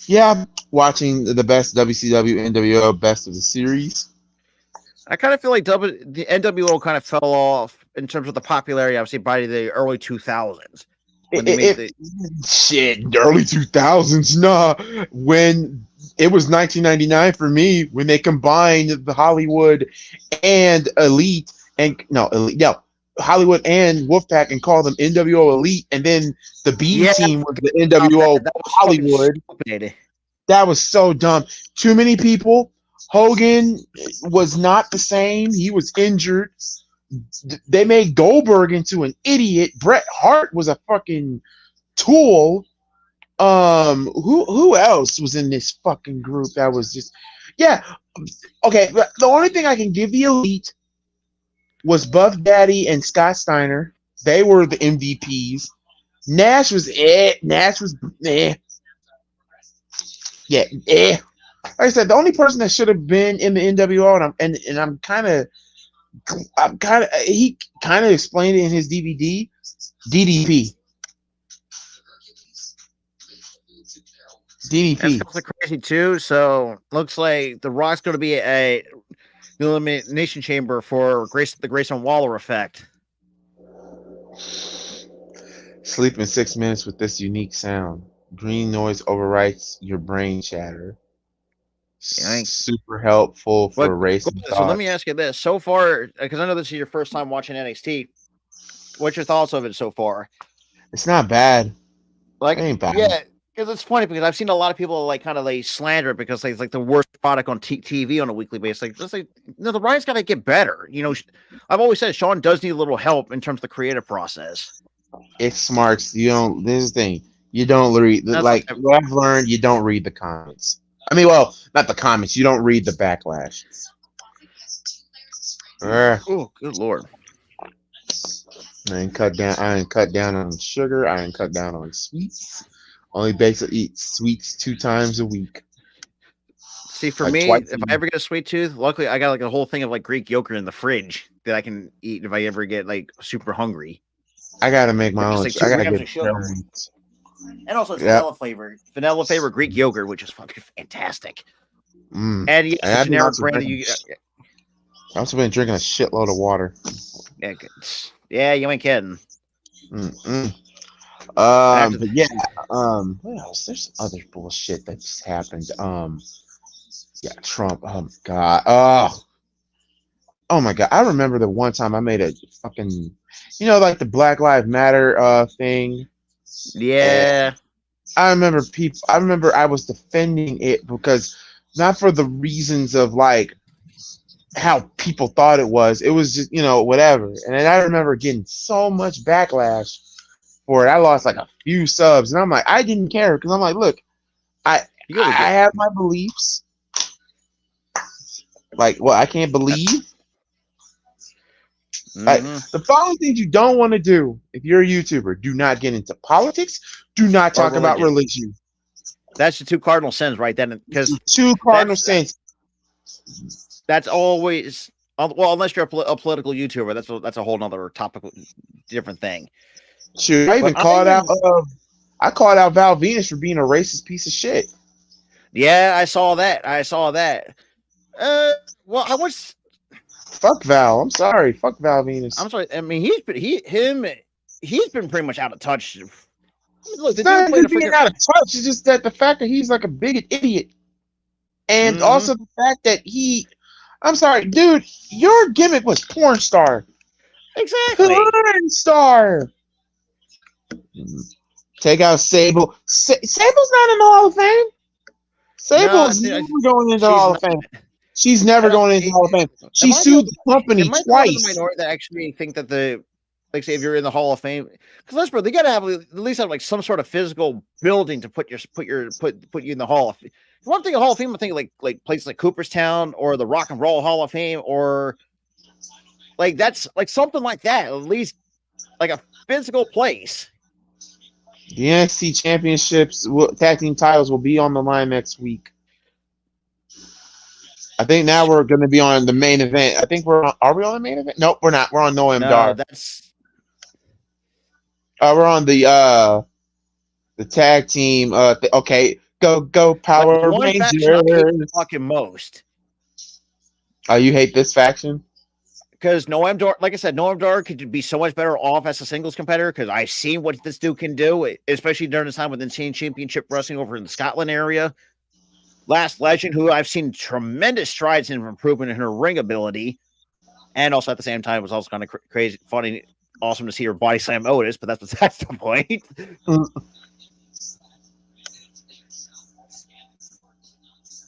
yeah, watching the best WCW NWO best of the series. I kind of feel like the NWO kind of fell off in terms of the popularity, obviously, by the early 2000s. when they made the Shit, early 2000s, nah. When it was 1999 for me, when they combined the Hollywood and Elite, and no, Elite, no, Hollywood and Wolfpack and called them NWO Elite, and then the B yeah, team was the about that. NWO That was fucking Hollywood. stupid. That was so dumb. Too many people. Hogan was not the same. He was injured. They made Goldberg into an idiot. Bret Hart was a fucking tool. Who else was in this fucking group that was just yeah. Okay, the only thing I can give the Elite was Buff Daddy and Scott Steiner. They were the MVPs. Nash was eh. Nash was eh. Yeah, eh. Like I said, the only person that should have been in the NWO, and I'm kind of he kind of explained it in his DVD, DDP. That's DDP. kind of crazy too. So looks like the Rock's going to be a elimination chamber for the Grayson Waller effect. Sleep in 6 minutes with this unique sound. Green noise overwrites your brain chatter. Super helpful for racing thoughts. So let me ask you this: so far, because I know this is your first time watching NXT, what's your thoughts of it so far? It's not bad. Like, it ain't bad. Yeah, because it's funny because I've seen a lot of people like kind of like slander it because it's like the worst product on TV on a weekly basis. Like, just like the Ryan's got to get better. You know, I've always said Sean does need a little help in terms of the creative process. It's smarts. You don't. This is the thing. You don't read. Like what I've learned, you don't read the comments. I mean, well, not the comments. You don't read the backlash. Oh, good lord! I ain't cut down on sugar. I ain't cut down on sweets. Only basically eat sweets 2 times a week. See, for like me, if I ever get a sweet tooth, luckily I got like a whole thing of like Greek yogurt in the fridge that I can eat if I ever get like super hungry. I gotta make my own. Like I gotta get sugar. And also it's vanilla flavor Greek yogurt, which is fucking fantastic. And yes, the generic brand you I've also been drinking a shitload of water. Yeah, you ain't kidding. But yeah, what else? There's other bullshit that just happened. Yeah, Trump. Oh my god. Oh my god. I remember the one time I made a fucking, like the Black Lives Matter thing. Yeah. I remember I was defending it because not for the reasons of like how people thought it was. It was just, whatever. And then I remember getting so much backlash for it. I lost like a few subs, and I'm like, I didn't care because I'm like, look, I have my beliefs. Like, what I can't believe. The following things you don't want to do if you're a YouTuber: do not get into politics. Do not talk about religion. That's the 2 cardinal sins right then. Because 2 cardinal sins. That's always unless you're a political YouTuber. That's a whole nother topic, different thing. Shoot, I called out Val Venus for being a racist piece of shit. Yeah, I saw that. Well, I was. Fuck Val. I'm sorry. Fuck Val Venus. I'm sorry. I mean, he's been pretty much out of touch. Look, it's not even being out of touch. It's just that the fact that he's like a bigot idiot, and also the fact that I'm sorry, dude. Your gimmick was porn star. Exactly. Porn star. Take out Sable. Sable's not in the Hall of Fame. Sable's never going into the Hall of Fame. She's never going into the Hall of Fame. She sued the company twice. The minority that actually think that say if you're in the Hall of Fame, because let's bro, they got to have at least have like some sort of physical building to put you in the Hall of Fame. One thing, a Hall of Fame, I think like places like Cooperstown or the Rock and Roll Hall of Fame, or like that's like something like that. At least like a physical place. The NXT Championships tag team titles will be on the line next week. I think now we're going to be on the main event. I think are we on the main event? Nope, we're not. We're on Noam Dar. We're on the tag team. Okay, go Power Rangers. Fucking most. Oh, you hate this faction? because Noam Dar, like I said, Noam Dar could be so much better off as a singles competitor because I've seen what this dude can do, especially during the time with Insane Championship Wrestling over in the Scotland area. Last Legend, who I've seen tremendous strides in improvement in her ring ability, and also at the same time was also kind of crazy, funny, awesome to see her body slam Otis, but that's the point.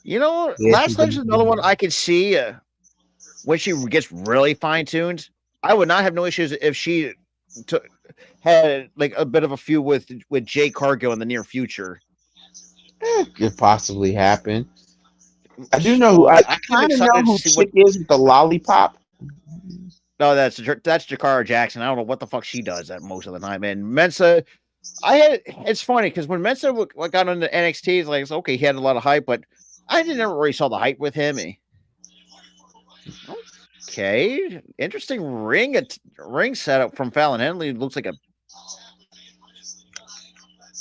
You know, Last Legend is another one I could see when she gets really fine tuned. I would not have no issues if she had like a bit of a feud with Jay Cargill in the near future. Could possibly happen. I do know who I kind of know who chick is with the lollipop. No, that's Jakara Jackson. I don't know what the fuck she does at most of the time. And Mensa, it's funny because when Mensa got into NXT, it's like okay, he had a lot of hype, but I never really saw the hype with him. Okay, interesting ring setup from Fallon Henley. Looks like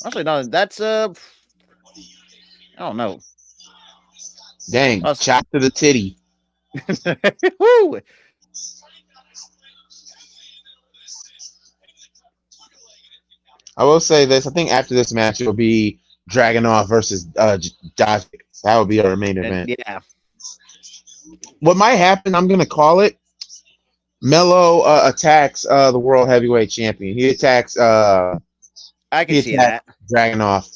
actually no, that's I don't know. Dang, shot to the titty. Woo! I will say this. I think after this match, it'll be Dragunov versus Josh. That would be our main event. Yeah. What might happen, I'm going to call it, Melo attacks the World Heavyweight Champion. He attacks I can see that. Dragunov.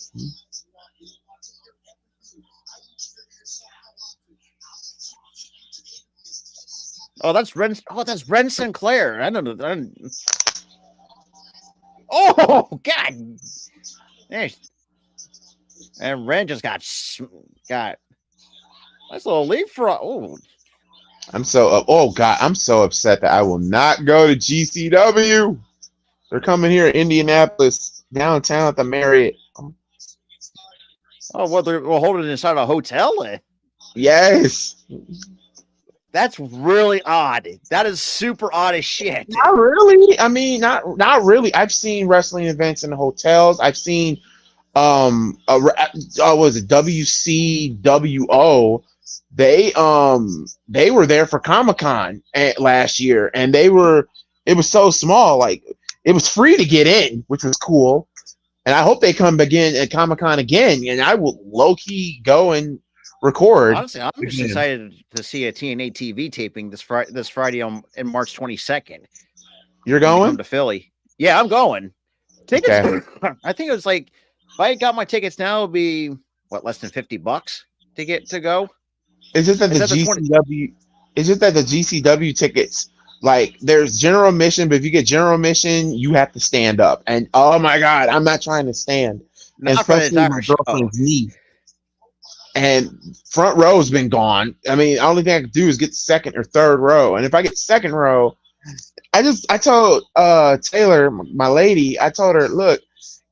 Oh, that's Ren. Oh, that's Ren Sinclair. I don't know. Oh God! And Ren just got nice little leapfrog. Oh, I'm so oh God! I'm so upset that I will not go to GCW. They're coming here in Indianapolis, downtown at the Marriott. Oh, well, they're holding it inside a hotel. Yes. That's really odd. That is super odd as shit. Not really. I mean, not really. I've seen wrestling events in hotels. I've seen was it WCWO? They were there for Comic-Con last year, and it was so small, like it was free to get in, which was cool. And I hope they come again at Comic-Con again, and I will low key go and record. Honestly, I'm just excited to see a TNA TV taping this Friday in March 22nd. You're going to Philly? Yeah, I'm going. Tickets. Okay. I think it was like if I got my tickets now, it'd be less than $50 to go. Is it that the GCW? Is it that the GCW tickets? Like, there's general admission, but if you get general admission, you have to stand up. And oh my God, I'm not trying to stand. Not especially my girlfriend's knee. And front row's been gone. I mean, the only thing I can do is get second or third row. And if I get second row, I told Taylor, my lady, I told her, look,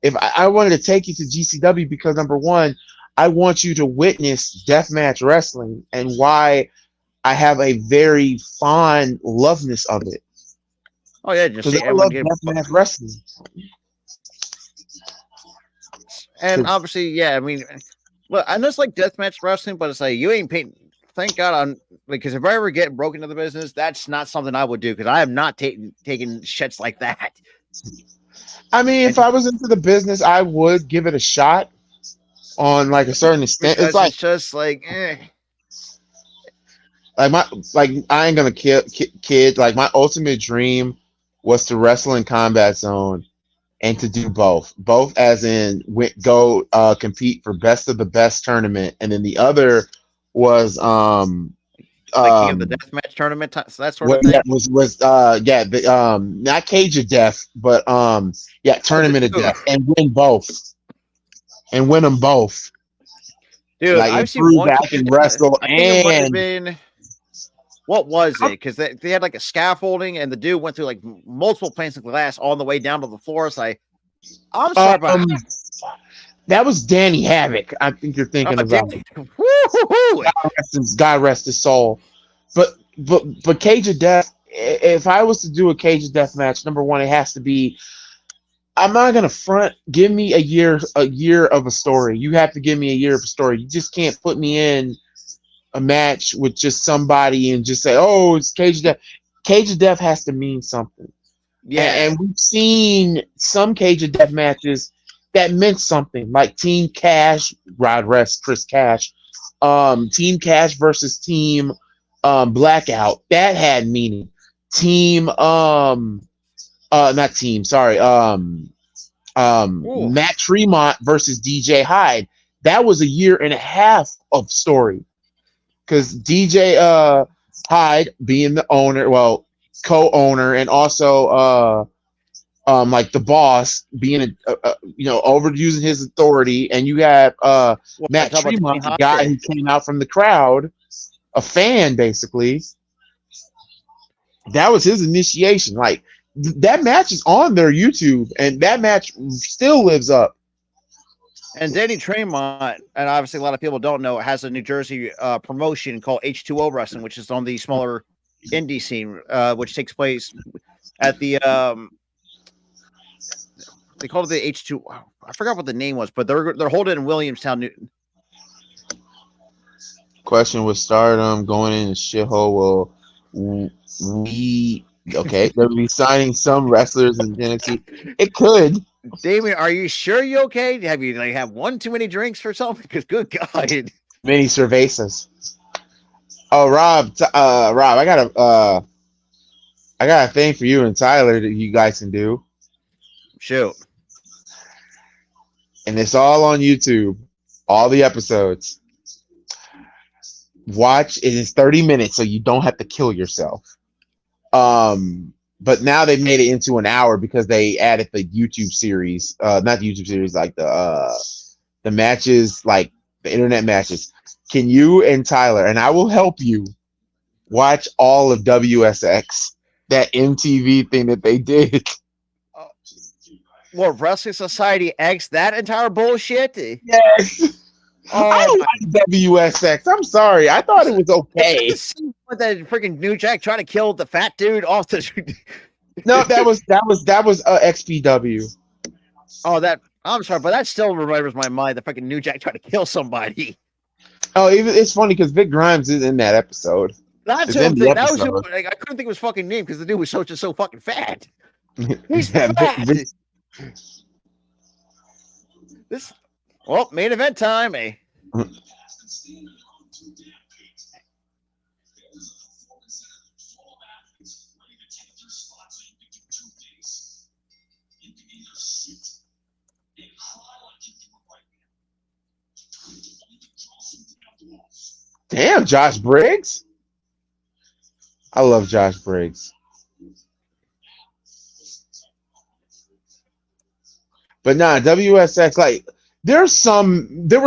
if I wanted to take you to GCW because number one, I want you to witness deathmatch wrestling and why I have a very fond loveness of it. Oh yeah, just I love deathmatch wrestling. And obviously, yeah, I mean, look, I know it's like deathmatch wrestling, but it's like you ain't paying. Thank God, because if I ever get broken into the business, that's not something I would do because I am not taking shits like that. I mean, if I was into the business, I would give it a shot on like a certain extent. It's like just like, like I ain't gonna kid. Like my ultimate dream was to wrestle in Combat Zone and to do both as in go compete for best of the best tournament, and then the other was like King of the Deathmatch tournament, that sort of thing. Yeah, not Cage of Death, but Tournament of Death, and win both, and win them both. Dude, like, I've seen one back and wrestle, and what was it? Because they had like a scaffolding, and the dude went through like multiple panes of glass on the way down to the floor. It's like, I'm sorry, but that was Danny Havoc. I think you're thinking about. God rest his soul. But Cage of Death. If I was to do a Cage of Death match, number one, it has to be. I'm not gonna front. Give me a year of a story. You have to give me a year of a story. You just can't put me in a match with just somebody and just say, "Oh, it's Cage of Death." Cage of Death has to mean something. Yeah. And we've seen some Cage of Death matches that meant something, like Team Cash, God rest Chris Cash, Team Cash versus Team Blackout. That had meaning. Team not team, sorry, Ooh. Matt Tremont versus DJ Hyde. That was a year and a half of story. Because DJ Hyde being the owner, well, co-owner, and also like the boss being overusing his authority, and you have Matt Talk about Tremont, Tony the guy Hawk. who came out from the crowd, a fan basically. That was his initiation. Like that match is on their YouTube, and that match still lives up. And Danny Tremont, and obviously a lot of people don't know, has a New Jersey promotion called H2O Wrestling, which is on the smaller indie scene, which takes place at the they called it the H2. I forgot what the name was, but they're holding in Williamstown. Question with Stardom going in the shithole. Will we okay? They'll be signing some wrestlers in NXT. It could. Damien, are you sure you okay? Have you have one too many drinks or something? Because good God, Many cervezas. Oh, Rob, I got a thing for you and Tyler that you guys can do, shoot. and it's all on YouTube. All the episodes. Watch it is 30 minutes, so you don't have to kill yourself. But now they made it into an hour because they added the YouTube series, not the YouTube series, like the matches, like the internet matches. Can you and Tyler, and I will help you, watch all of WSX, that MTV thing that they did? What, Wrestling Society X, that entire bullshit? Yes. Oh, I don't like WSX. I'm sorry. I thought it was okay. With that freaking New Jack trying to kill the fat dude off the. No, that was XPW. Oh, that I'm sorry, but that still remembers my mind. The freaking New Jack trying to kill somebody. Oh, even it's funny because Vic Grimes is in that episode. That's It's in the that was who, episode. like, I couldn't think of his fucking name because the dude was just so fucking fat. He's Yeah, fat. Vic- This main event time, eh? Damn, Josh Briggs. I love Josh Briggs. But nah, WSX, like there were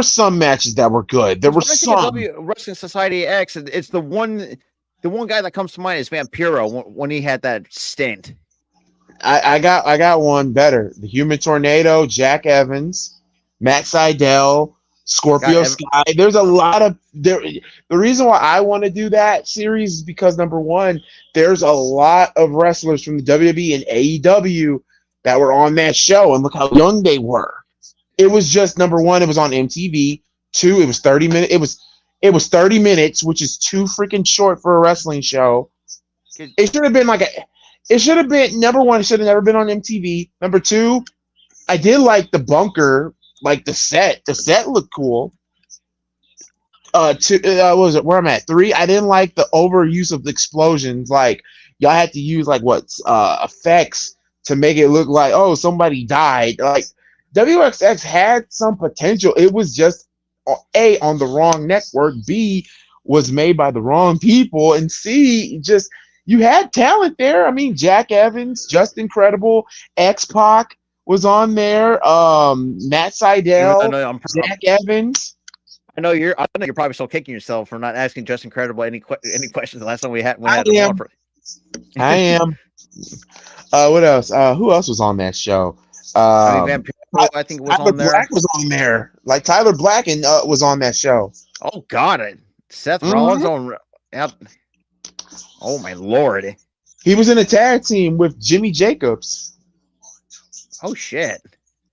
some matches that were good. There were some. Wrestling Society X. It's the one guy that comes to mind is Vampiro when he had that stint. I got one better. The Human Tornado, Jack Evans, Matt Sydal, Scorpio Sky. There's a lot of there. The reason why I want to do that series is because number one, there's a lot of wrestlers from the WWE and AEW that were on that show, and look how young they were. It was just number one, it was on MTV. Two, it was 30 minutes. It was 30 minutes, which is too freaking short for a wrestling show. It should have been number one, it should have never been on MTV. Number two, I did like the bunker, like the set. The set looked cool. What was it? Where I'm at? 3, I didn't like the overuse of the explosions. Like y'all had to use like effects to make it look like, oh, somebody died. Like WXX had some potential. It was just A, on the wrong network, B, was made by the wrong people, and C, just you had talent there. I mean, Jack Evans, just incredible. X-Pac was on there. Matt Sydal, Jack Evans. I know you're probably still kicking yourself for not asking Just Incredible any questions the last time we had I am. What else? Who else was on that show? I think was Tyler on there. Black was on there. Like Tyler Black and was on that show. Oh God, Seth Rollins on. Oh my Lord. He was in a tag team with Jimmy Jacobs. Oh shit.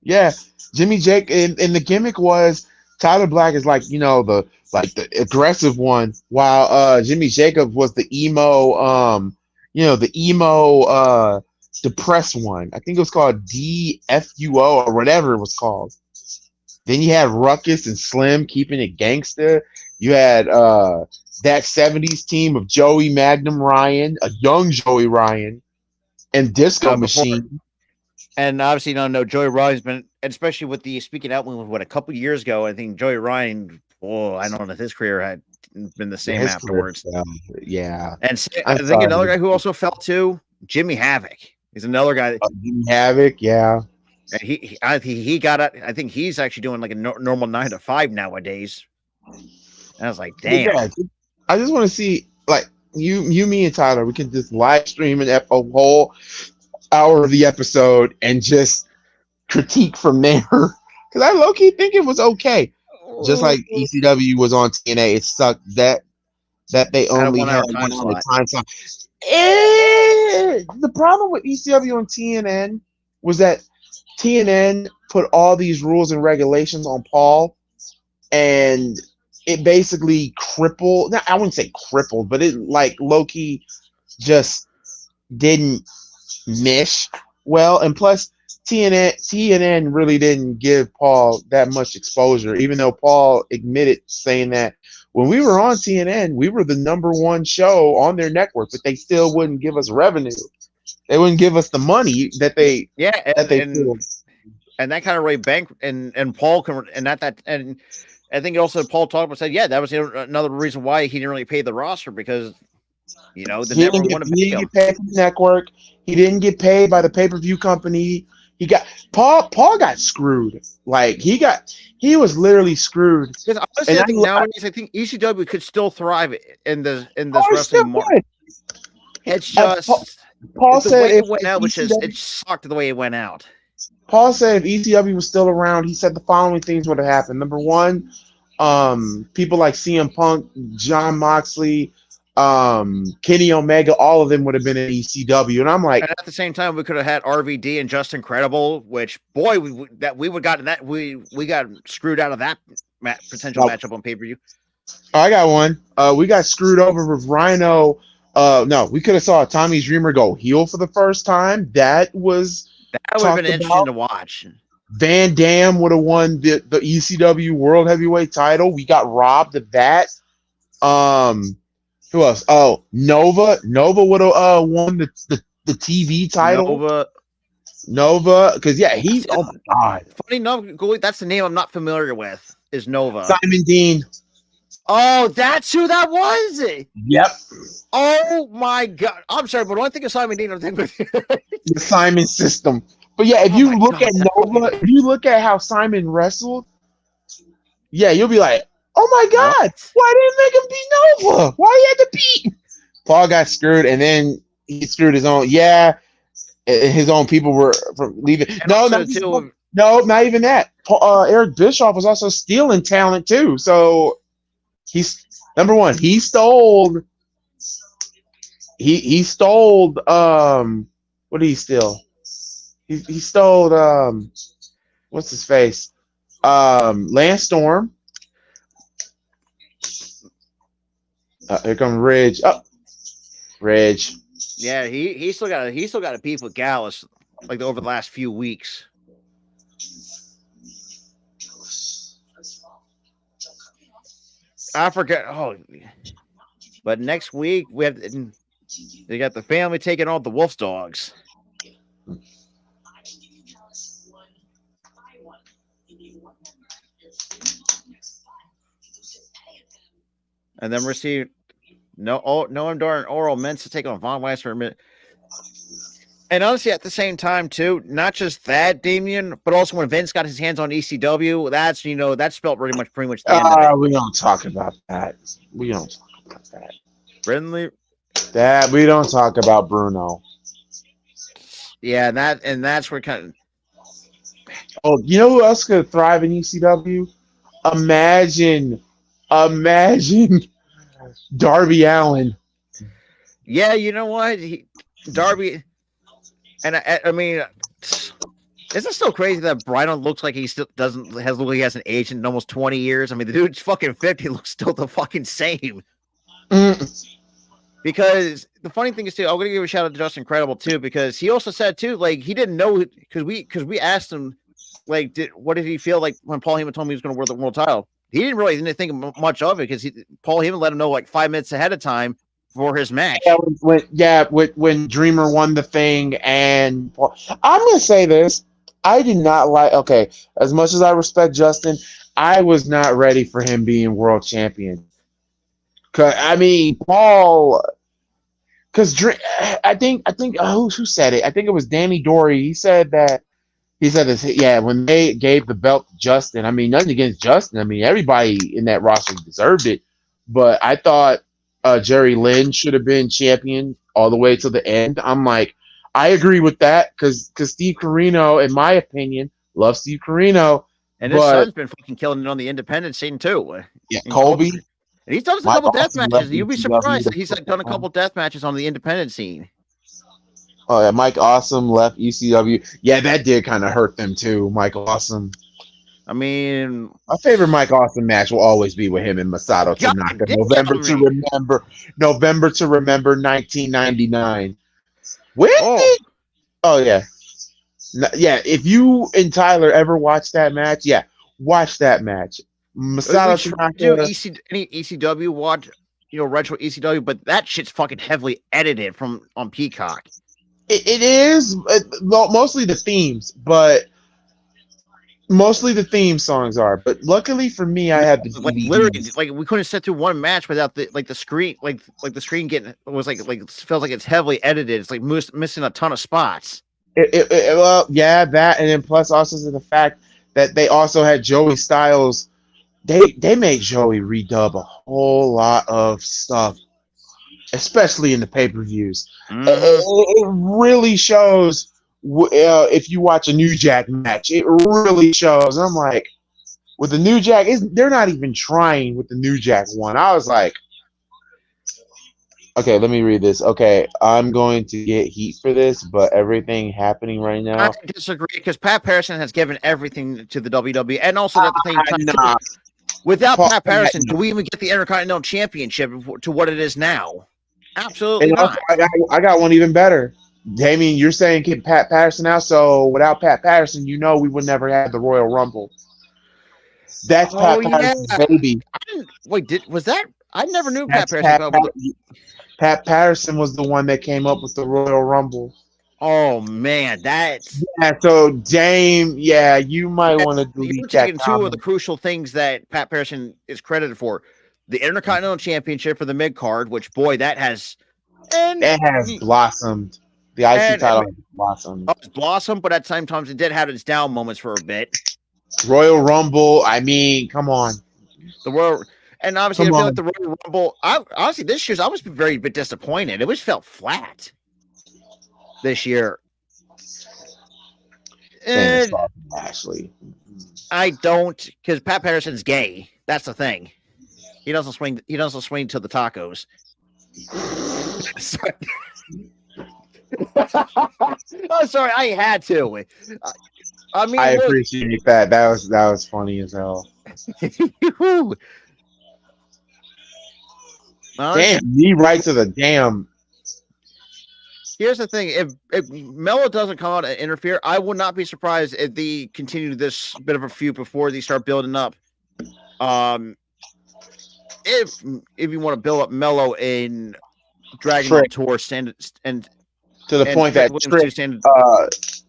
Yeah, Jimmy Jacobs, and the gimmick was Tyler Black is like the aggressive one, while Jimmy Jacobs was the emo the emo depressed one. I think it was called DFUO or whatever it was called. Then you had Ruckus and Slim keeping it gangster. You had that 70s team of Joey Magnum Ryan, a young Joey Ryan, and Disco Before, Machine. and obviously, no, Joey Ryan's been, and especially with the speaking out movement, what, a couple years ago, I think Joey Ryan, I don't know if his career had been the same His afterwards. yeah. And I I'm think another sorry. guy who also fell too, Jimmy Havoc. He's another guy. Jimmy Havoc, yeah. And he got it. I think he's actually doing like a normal 9 to 5 nowadays. And I was like, damn. Yeah, I just want to see, like, you, me, and Tyler. We can just live stream a whole hour of the episode and just critique from there. Because I low key think it was okay. Just like ECW was on TNA, it sucked that they only had 1 hour time slot. The problem with ECW and TNN was that TNN put all these rules and regulations on Paul, and it basically crippled. I wouldn't say crippled, but it like low key just didn't mesh well. And plus, TNN really didn't give Paul that much exposure, even though Paul admitted saying that when we were on TNN, we were the #1 show on their network, but they still wouldn't give us revenue. They wouldn't give us the money that they and that kind of really bank and Paul can and I think also Paul talked about, said that was another reason why he didn't really pay the roster, because the network wanted to pay him. He didn't get paid from the network. He didn't get paid by the pay-per-view company. He got Paul got screwed. Like he was literally screwed. Because honestly, I think nowadays, I think ECW could still thrive in this wrestling market. It's just Paul the said way if it went out, which is ECW it sucked the way it went out. Paul said if ECW was still around, he said the following things would have happened. Number one, people like CM Punk, John Moxley, Kenny Omega, all of them would have been in ECW. And I'm like, and at the same time, we could have had RVD and Just Incredible, which boy, we got screwed out of that potential matchup on pay-per-view. I got one. We got screwed over with Rhino. No, we could have saw Tommy Dreamer go heel for the first time. That would have been interesting to watch. Van Dam would have won the ECW World Heavyweight title. We got robbed of that. Who else? Oh, Nova. Nova would have won the TV title. Nova, because he's oh my god. Funny enough, that's the name I'm not familiar with. Is Nova Simon Dean? Oh, that's who that was. Yep. Oh my god. I'm sorry, but when I think of Simon Dean, I'm thinking the Simon system. But yeah, if you look at Nova, if you look at how Simon wrestled, you'll be like, oh my god, why didn't they make him beat Nova? Why he had to beat? Paul got screwed, and then he screwed his own. Yeah, his own people were leaving. No, not even that. Eric Bischoff was also stealing talent too. So he's number one. He stole. He stole. What did he steal? He stole. What's his face? Lance Storm. Here comes Ridge. Oh, Ridge. Yeah, he still got a beef with Gallus like over the last few weeks. I forget. Oh, but next week they got the family taking on the Wolf Dogs. And then receive Noam Dar and Oral Mensa take on Von Weiss for a minute. And honestly, at the same time, too, not just that, Damien, but also when Vince got his hands on ECW, that's spelled pretty much the end of it. We don't talk about that. We don't talk about that. Brindley. That we don't talk about Bruno. Yeah, and that's where kind of. Oh, you know who else could thrive in ECW? Imagine Darby Allin. Yeah, you know what? Darby, and I mean, isn't it still crazy that Brian looks like he still he hasn't aged in almost 20 years? I mean, the dude's fucking 50, looks still the fucking same. Because the funny thing is too, I'm gonna give a shout out to Justin Credible too, because he also said too, like he didn't know because we asked him, like, what did he feel like when Paul Heyman told him he was gonna wear the world title? He didn't think much of it because Paul Heyman let him know like 5 minutes ahead of time for his match. When Dreamer won the thing, and I'm gonna say this, I did not like. Okay, as much as I respect Justin, I was not ready for him being world champion. Cause I mean, Paul. Because I think who said it? I think it was Danny Dory. He said this. Yeah, when they gave the belt to Justin. I mean, nothing against Justin. I mean, everybody in that roster deserved it, but I thought Jerry Lynn should have been champion all the way to the end. I'm like, I agree with that because Steve Corino, in my opinion, love Steve Corino, and his son's been fucking killing it on the independent scene too. Yeah, Colby. And he's done a couple death matches. You'll be surprised that he's done a couple death matches on the independent scene. Oh yeah, Mike Awesome left ECW. Yeah, that did kind of hurt them too. Mike Awesome. I mean, my favorite Mike Awesome match will always be with him and Masato Tanaka. November to remember 1999. When? Oh yeah, yeah. If you and Tyler ever watch that match, yeah, watch that match. Masato do any ECW watch, retro ECW, but that shit's fucking heavily edited on Peacock. It is mostly the themes, but mostly the theme songs are. But luckily for me, I had the literally like we couldn't sit through one match without the screen like the screen getting was like feels like it's heavily edited. It's like missing a ton of spots. Well, yeah, that, and then plus also the fact that they also had Joey Styles. They made Joey redub a whole lot of stuff, especially in the pay-per-views. Mm-hmm. It really shows if you watch a New Jack match. It really shows. I'm like, with the New Jack, they're not even trying with the New Jack one. I was like, okay, let me read this. Okay, I'm going to get heat for this, but everything happening right now. I disagree because Pat Patterson has given everything to the WWE, and also at the same time. Without Pat Patterson, do we even get the Intercontinental Championship to what it is now? Absolutely not. I got one even better. Damien, you're saying get Pat Patterson out, so without Pat Patterson, we would never have the Royal Rumble. That's Pat Patterson's baby. Was that? I never knew Pat Patterson. Pat Patterson was the one that came up with the Royal Rumble. Oh man, so Dame, yeah, you might want to delete that. You're taking two of the crucial things that Pat Patterson is credited for: the Intercontinental Championship for the mid card, which that has blossomed. The IC title has blossomed. It's blossomed, but at times it did have its down moments for a bit. Royal Rumble, I mean, come on. And obviously, I feel like the Royal Rumble. Honestly, this year's I was very bit disappointed. It was felt flat this year. Ashley. I don't, because Pat Patterson's gay. That's the thing. He doesn't swing. He doesn't swing to the tacos. I'm sorry. I had to. I mean, I appreciate that. That was funny as hell. Damn, me right to the damn. Here's the thing: if Mello doesn't come out and interfere, I would not be surprised if they continue this bit of a feud before they start building up. If you want to build up Mello in Dragon Ball Tour and to the point that Trick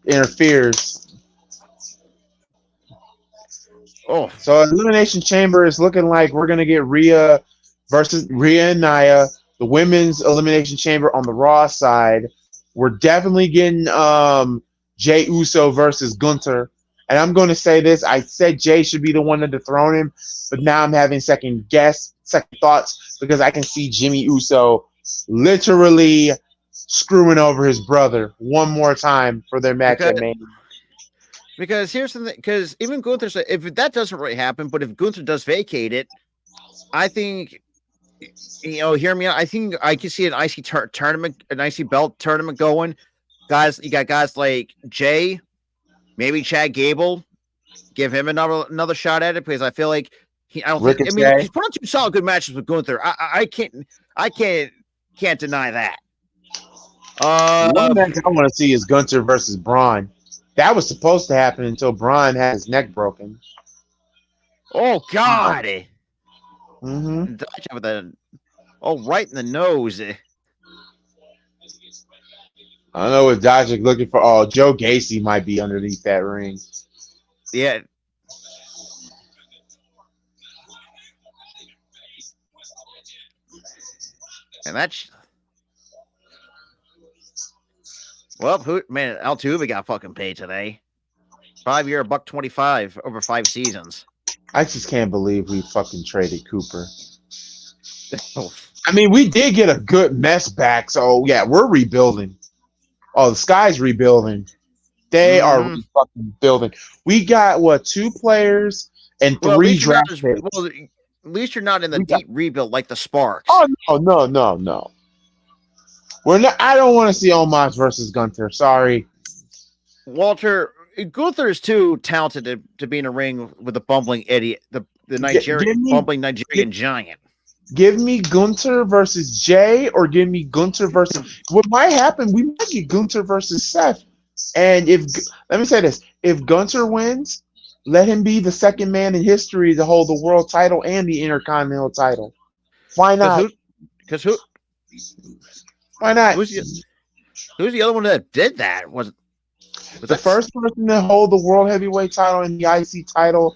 interferes. Oh, so Elimination Chamber is looking like we're gonna get Rhea and Nia. The women's Elimination Chamber on the Raw side. We're definitely getting Jey Uso versus Gunther. And I'm going to say this. I said Jey should be the one to dethrone him, but now I'm having second thoughts because I can see Jimmy Uso literally screwing over his brother one more time for their match at Mania. Because here's the thing. Because even Gunther said, if that doesn't really happen, but if Gunther does vacate it, I think... hear me out. I think I can see an IC tournament, an IC belt tournament going. Guys, you got guys like Jay, maybe Chad Gable. Give him another shot at it because I feel like he's put on two solid good matches with Gunther. I can't deny that. One match I want to see is Gunter versus Braun. That was supposed to happen until Braun had his neck broken. Oh God! Mm-hmm. Dodge with a right in the nose. I don't know what Dodge looking for. Oh, Joe Gacy might be underneath that ring. Yeah. And that's Altuve got fucking paid today. 5-year, $125 over 5 seasons. I just can't believe we fucking traded Cooper. Oh. I mean, we did get a good mess back, so yeah, we're rebuilding. Oh, the Sky's rebuilding. They are fucking building. We got 2 players and 3 draft picks. Well, at least you're not in the deep rebuild like the Sparks. Oh no. We're not. I don't want to see Omos versus Gunther. Sorry, Walter. Gunther is too talented to be in a ring with a bumbling idiot, the bumbling Nigerian giant. Give me Gunther versus Jay, or give me Gunther versus. What might happen? We might get Gunther versus Seth. And let me say this: if Gunther wins, let him be the second man in history to hold the world title and the Intercontinental title. Why not? Because who? Why not? Who's the other one that did that? Was the first person to hold the world heavyweight title and the IC title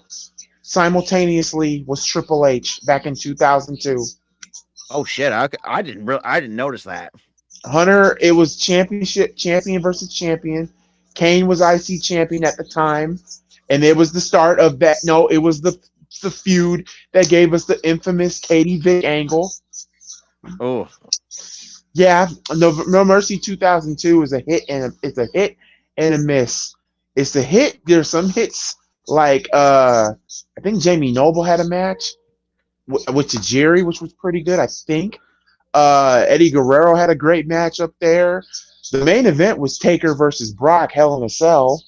simultaneously was Triple H back in 2002. Oh shit! I didn't notice that. Hunter, it was champion versus champion. Kane was IC champion at the time, and it was the start of that. No, it was the feud that gave us the infamous Katie Vick angle. Oh, yeah. No Mercy 2002 is a hit it's a hit and a miss. It's a hit. There's some hits like I think Jamie Noble had a match with Tajiri, which was pretty good. I think. Eddie Guerrero had a great match up there. The main event was Taker versus Brock, Hell in a Cell.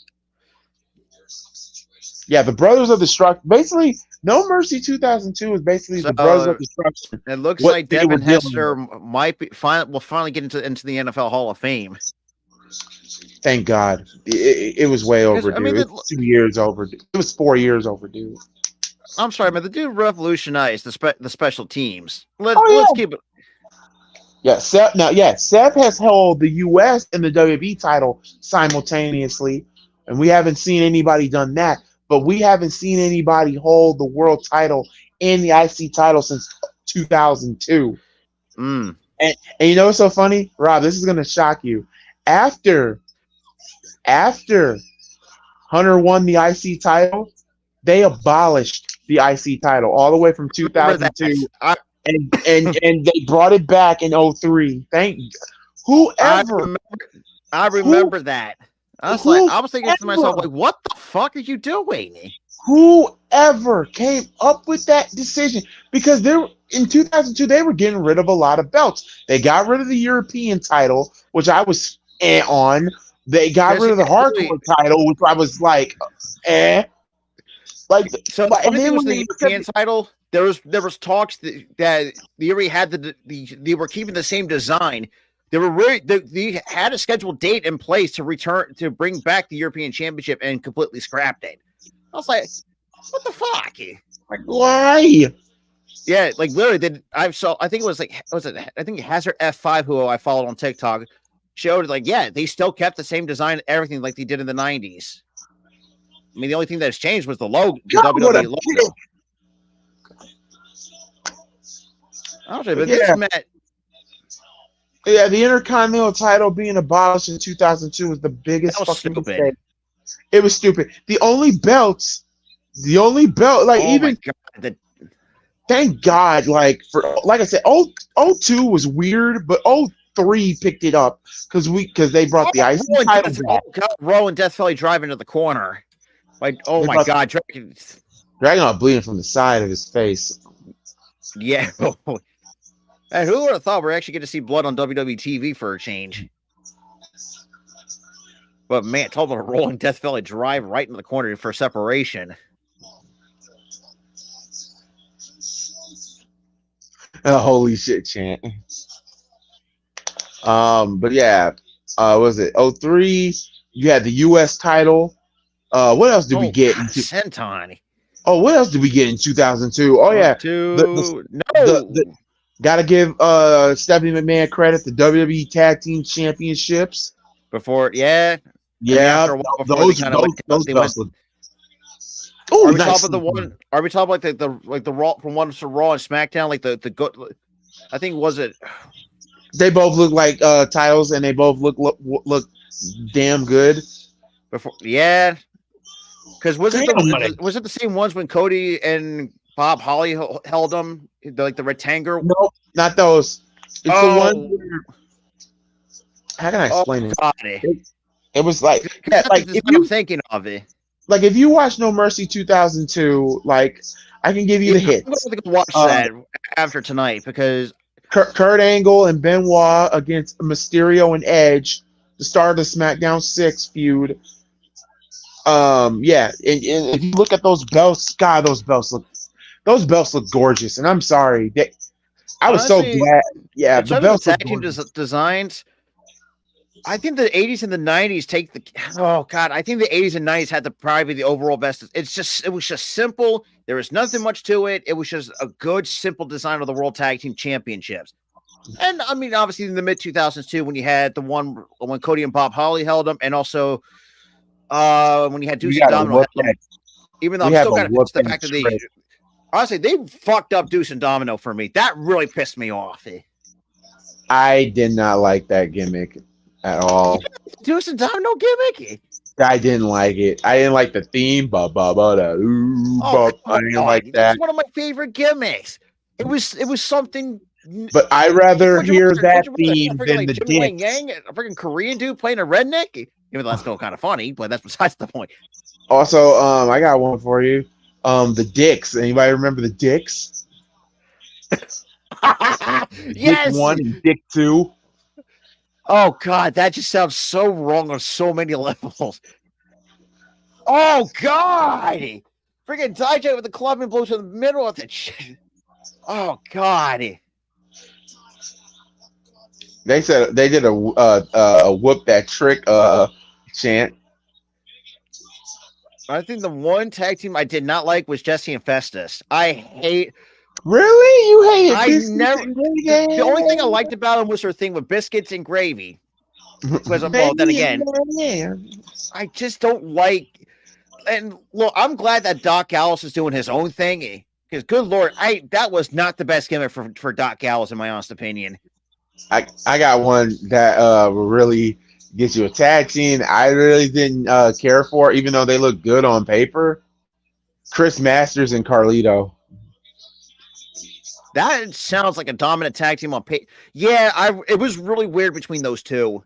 Yeah, the Brothers of Destruction. Basically, No Mercy 2002 is basically the Brothers of Destruction. It looks like Devin Hester will finally get into the NFL Hall of Fame. Thank God. It was way overdue. I mean, it was 2 years overdue. It was 4 years overdue. I'm sorry, man. The dude revolutionized the special teams. Let's keep it. Yeah, Seth has held the U.S. and the WWE title simultaneously, and we haven't seen anybody done that. But we haven't seen anybody hold the world title and the IC title since 2002. And you know what's so funny, Rob? This is gonna shock you. After Hunter won the IC title, they abolished the IC title all the way from 2002. And they brought it back in 2003. Whoever. I remember that. I was thinking to myself, like, what the fuck are you doing? Whoever came up with that decision, because in 2002 they were getting rid of a lot of belts. They got rid of the European title, which I was on. They got rid of the hardcore title, which I was like, Like, so the funny thing was the European title. There was talks that they already had they were keeping the same design. They had a scheduled date in place to bring back the European Championship and completely scrapped it. I was like, what the fuck? Like, why? Yeah, like literally, I think it was I think Hazard F5, who I followed on TikTok, showed like, yeah, they still kept the same design and everything like they did in the 90s. I mean, the only thing that's changed was the logo, the WWE logo. But this match. Yeah, the Intercontinental title being abolished in 2002 was the biggest fucking mistake. It was stupid. The only belt, like thank God, like I said, 02 was weird, but 03 picked it up because they brought the IC title back. Raw and Death Valley drive into the corner. Like, oh my God, Dragon bleeding from the side of his face. Yeah. And who would have thought we're actually going to see blood on WWE TV for a change? But man, talk about a rolling Death Valley drive right into the corner for separation. Oh, holy shit, chant. But yeah, was it 03? You had the U.S. title. What else did we Oh get? God, Senton. What else did we get in 2002? Oh One, yeah, two. the No. gotta give Stephanie McMahon credit. The WWE Tag Team Championships. Before, yeah. And then Yeah, after a while, before they those kind of went, those they went. belts look. Oh, Are we nice. talking about the one? Are we talking about the Raw from one to Raw and SmackDown? Like the good. I think was it. They both look like titles, and they both look damn good. Before, yeah, because was it Damn, was it the same ones when Cody and Bob Holly held them, like the rectangle? no, not those. It's the one. Oh, How can I oh explain it? God! It was like That's like the if design I'm you thinking of it. like if you watch No Mercy 2002, like I can give you Yeah, the I'm hits. going to watch Uh, that after tonight because Kurt Angle and Benoit against Mysterio and Edge, the start of the SmackDown 6 feud. Yeah, and if you look at those belts, God, those belts look gorgeous. And I'm sorry, I was so honestly, glad. Yeah, in the terms of the belts look tag team gorgeous. designs, I think the 80s and the 90s take the. Oh God, I think the 80s and 90s had the probably the overall best. It was just simple. There was nothing much to it. It was just a good, simple design of the World Tag Team Championships. And I mean, obviously in the mid 2000s too, when you had the one when Cody and Bob Holly held them, and also when you had We Deuce and got a Domino held whoop them. that. Even though We I'm have still a kind of whoop pissed the that fact that they trick. honestly they fucked up Deuce and Domino for me. That really pissed me off. I did not like that gimmick at all. Deuce and Domino gimmick. I didn't like it. I didn't like the theme. Ba ba ba da ooh, Oh ba. I come didn't on, like that was that. one of my favorite gimmicks. It was something. But I rather hear that Would you rather theme freaking than like the Jimmy Wang dicks. Yang, a freaking Korean dude playing a redneck? Even though that's still kind of funny, but that's besides the point. Also, I got one for you. The dicks. Anybody remember the dicks? Dick Yes. one and Dick two. Oh God, that just sounds so wrong on so many levels. Oh God, freaking DJ with the club and blows to the middle of the shit. Oh God. They said they did a whoop that trick chant. I think the one tag team I did not like was Jesse and Festus. I hate. Really, you hated I biscuits never. and The only thing I gravy? liked about him was her thing with biscuits and gravy. Because well, then Baby again, I just don't like. And look, I'm glad that Doc Gallows is doing his own thing. Because good lord, that was not the best gimmick for Doc Gallows, in my honest opinion. I got one that will really get you a tag team. I really didn't care for, even though they look good on paper. Chris Masters and Carlito. That sounds like a dominant tag team on paper. Yeah, it was really weird between those two.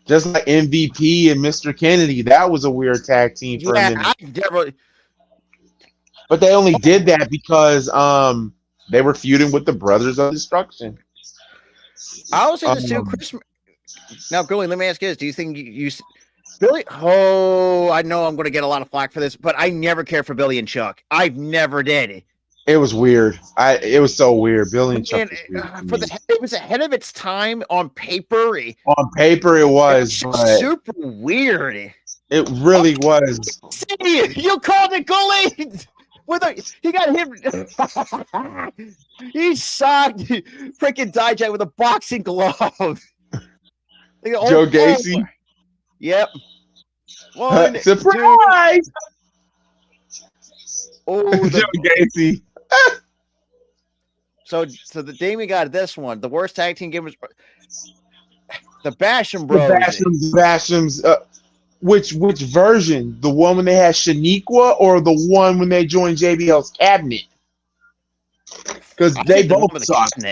Just like MVP and Mr. Kennedy, that was a weird tag team for a Yeah, minute. I never. But they only did that because they were feuding with the Brothers of Destruction. I will say this too, Chris. Now, Gurley, let me ask you this: do you think you Billy? Oh, I know I'm going to get a lot of flack for this, but I never cared for Billy and Chuck. I never did. It was weird. It was so weird. Billy and Chuck was weird it was ahead of its time on paper. on paper, it was, but super weird. it really was. See, you called it, Gully. He got hit. He socked freaking Dijak with a boxing glove. Joe Gacy. Yep. One surprise. Oh, Joe Gacy. So the day we got this one, the worst tag team game was the Basham Bros. The Bashams. Which version? The one when they had Shaniqua, or the one when they joined JBL's cabinet? Because they both sucked.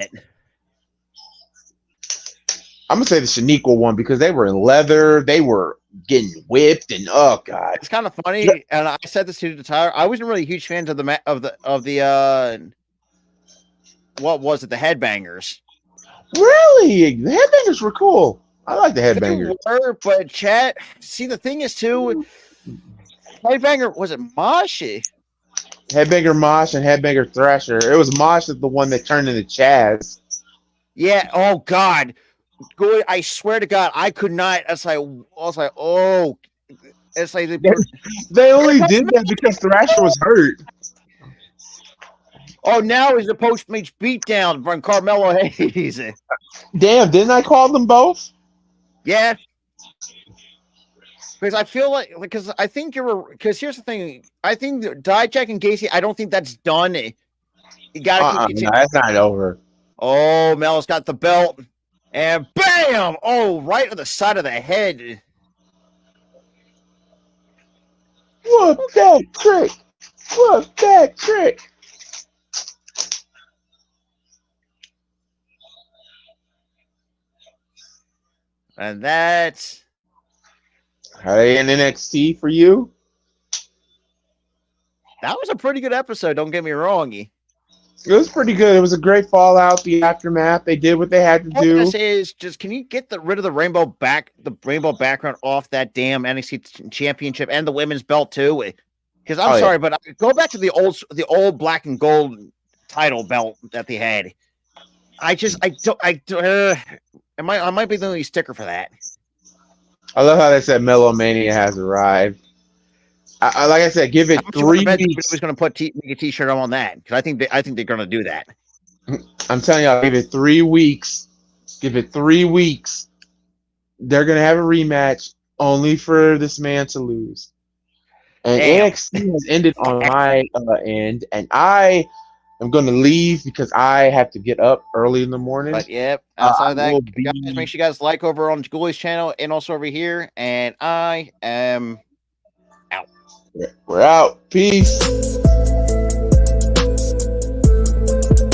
I'm gonna say the Shaniqua one because they were in leather. They were getting whipped, and oh god, it's kind of funny. And I said this to Tyler. I wasn't really a huge fan of the what was it? The Headbangers. Really, the Headbangers were cool. I like the Headbangers. They were, but chat. See, the thing is too. Headbanger was it Moshi? Headbanger Mosh and Headbanger Thrasher. It was Mosh is the one that turned into Chaz. Yeah. Oh God. Good. I swear to God, I could not. I was like, oh, it's like They only did that because Thrasher was hurt. oh, now is the post-match beatdown from Carmelo Hayes. Damn, didn't I call them both? Yeah. Because I feel like, because I think because here's the thing. I think Dijak and Gacy, I don't think that's done. You got to No, that's not over. Oh, Melo's got the belt. And bam! Oh, right on the side of the head. What that trick? What that trick? And that's Are they in NXT for you? that was a pretty good episode. Don't get me wrong. It was pretty good. It was a great fallout, the aftermath. They did what they had to do. This is just, can you get rid of the rainbow background off that damn NXT championship and the women's belt too? Because I'm sorry, but go back to the old black and gold title belt that they had. I might be the only sticker for that. I love how they said Melomania has arrived. Like I said, give it 3 weeks. Who's going to make a T-shirt on that? Because I think they're going to do that. I'm telling y'all, give it 3 weeks. Give it 3 weeks. They're going to have a rematch only for this man to lose. And NXT has ended on my end, and I am going to leave because I have to get up early in the morning. But yep, outside of that, guys, make sure you guys like over on Julie's channel and also over here. And I am out. We're out. Peace.